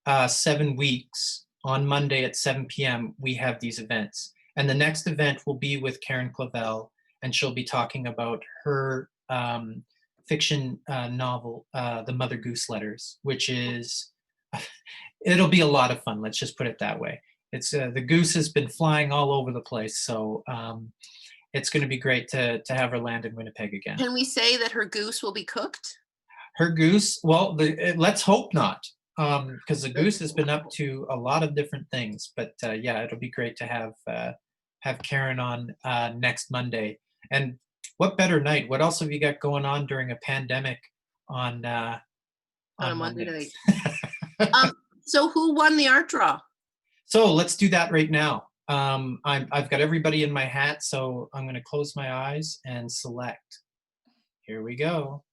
7 weeks, on Monday at 7 p.m., we have these events. And the next event will be with Karen Clavel, and she'll be talking about her fiction novel, The Mother Goose Letters, which is, it'll be a lot of fun. Let's just put it that way. It's the goose has been flying all over the place, so it's going to be great to have her land in Winnipeg again. Can we say that her goose will be cooked? Her goose, well, let's hope not, because the goose has been up to a lot of different things. But yeah, it'll be great to have Karen on next Monday. And what better night? What else have you got going on during a pandemic on On a Monday Mondays? night. So who won the art draw? So let's do that right now. I've got everybody in my hat, so I'm going to close my eyes and select. Here we go.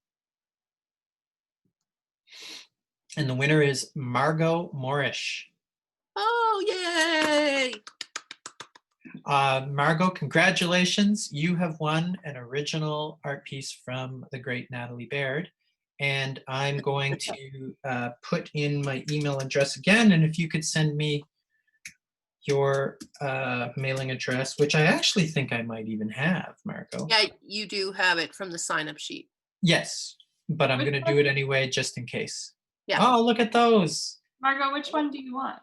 And the winner is Margot Morish. Oh, yay! Margot, congratulations. You have won an original art piece from the great Natalie Baird. And I'm going to put in my email address again. And if you could send me your mailing address, which I actually think I might even have, Margot. Yeah, you do have it from the sign-up sheet. Yes, but I'm Which going to do it anyway, just in case. Yeah. Oh, look at those. Margot, which one do you want?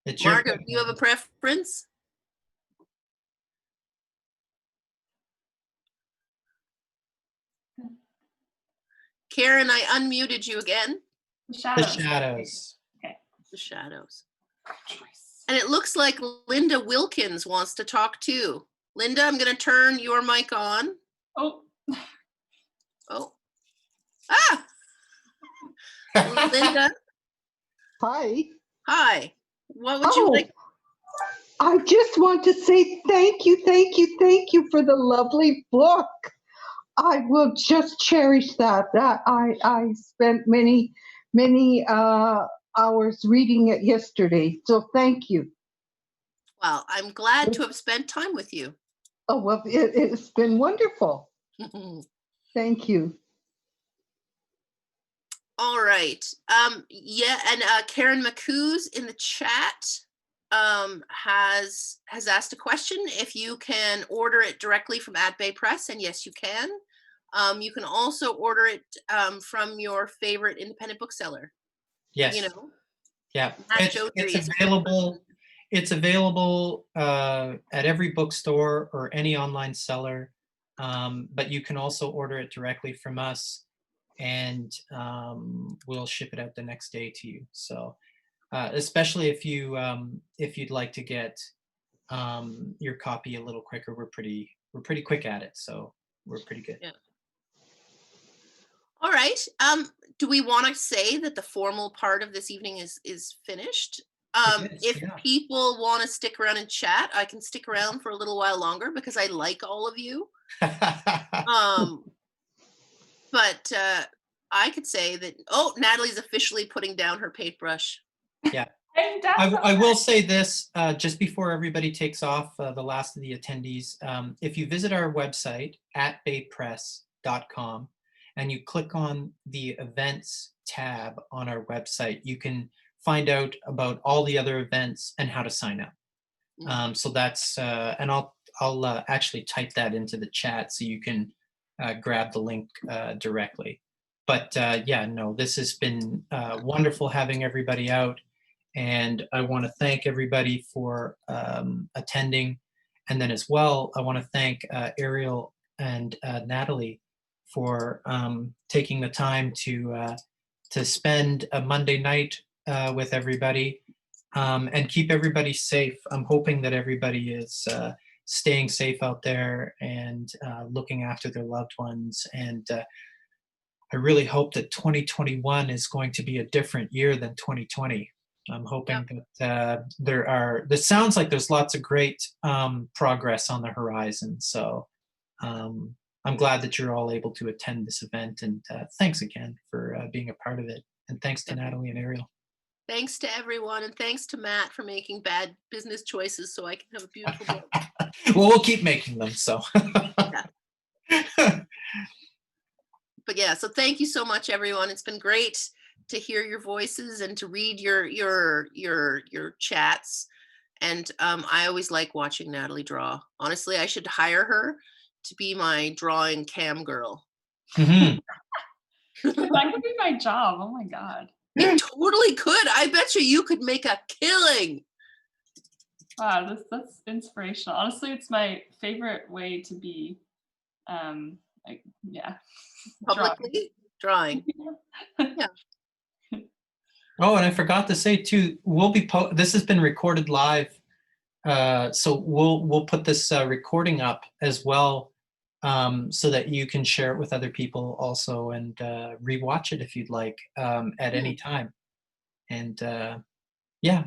It's your Margaret, do you have a preference? Karen, I unmuted you again. The The shadows. shadows. The shadows. Choice. And it looks like Linda Wilkins wants to talk too. Linda, I'm going to turn your mic on. Oh, Oh. Ah! Linda, Hi. hi. What would you Oh, like? I just want to say thank you, thank you, thank you for the lovely book. I will just cherish that. I spent many hours reading it yesterday, so thank you. Well, I'm glad to have spent time with you. Oh, well, it's been wonderful. Thank you. All right. Yeah, and Karen McCoos in the chat has asked a question. If you can order it directly from At Bay Press, and yes, you can. You can also order it from your favorite independent bookseller. Yes. You know, Yeah. Matt It's Chaudhry is a available. It's available at every bookstore or any online seller, but you can also order it directly from us, and we'll ship it out the next day to you. So, especially if you'd like to get your copy a little quicker, we're pretty quick at it, so we're pretty good. Yeah. All right. Do we want to say that the formal part of this evening is finished? It is, If yeah. people want to stick around and chat, I can stick around for a little while longer because I like all of you. But I could say that. Oh, Natalie's officially putting down her paintbrush. Yeah. I'm done. I will say this just before everybody takes off, the last of the attendees. If you visit our website at baypress.com and you click on the events tab on our website, you can find out about all the other events and how to sign up. So that's, and I'll actually type that into the chat so you can grab the link directly. But yeah, no, this has been wonderful having everybody out. And I want to thank everybody for attending. And then as well, I want to thank Ariel and Natalie for taking the time to spend a Monday night with everybody and keep everybody safe. I'm hoping that everybody is staying safe out there and looking after their loved ones. And I really hope that 2021 is going to be a different year than 2020. I'm hoping that this sounds like there's lots of great progress on the horizon. So I'm glad that you're all able to attend this event, and thanks again for being a part of it. And thanks to Natalie and Ariel. Thanks to everyone, and thanks to Matt for making bad business choices so I can have a beautiful day. Well, we'll keep making them, so. But yeah, so thank you so much, everyone. It's been great to hear your voices and to read your chats. And I always like watching Natalie draw. Honestly, I should hire her to be my drawing cam girl. Mhm. That could be my job. Oh my God. It totally could. I bet you could make a killing. Wow, that's inspirational. Honestly, it's my favorite way to be. Yeah. Publicly drawing. Yeah. Oh, and I forgot to say too, we'll be this has been recorded live, so we'll put this recording up as well, so that you can share it with other people also and rewatch it if you'd like at any time. And yeah.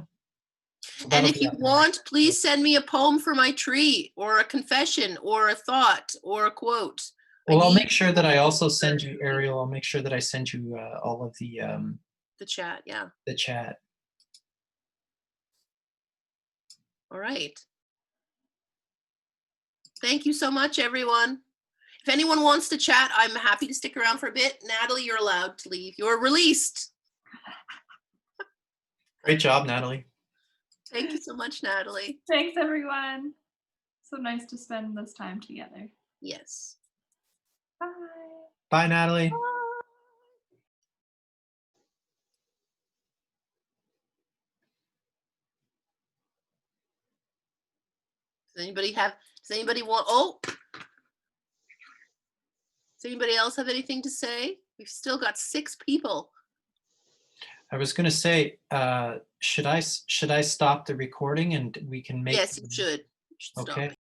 And if you want, please send me a poem for my tree, or a confession, or a thought, or a quote. Well, I'll make sure that I also send you, Ariel. I'll make sure that I send you all of the chat. Yeah. The chat. All right. Thank you so much, everyone. If anyone wants to chat, I'm happy to stick around for a bit. Natalie, you're allowed to leave. You're released. Great job, Natalie. Thank you so much, Natalie. Thanks, everyone. So nice to spend this time together. Yes. Bye. Bye, Natalie. Bye. Does anybody else have anything to say? We've still got 6 people. I was going to say, should I stop the recording and we can make? Yes, you should. You should stop Okay. it.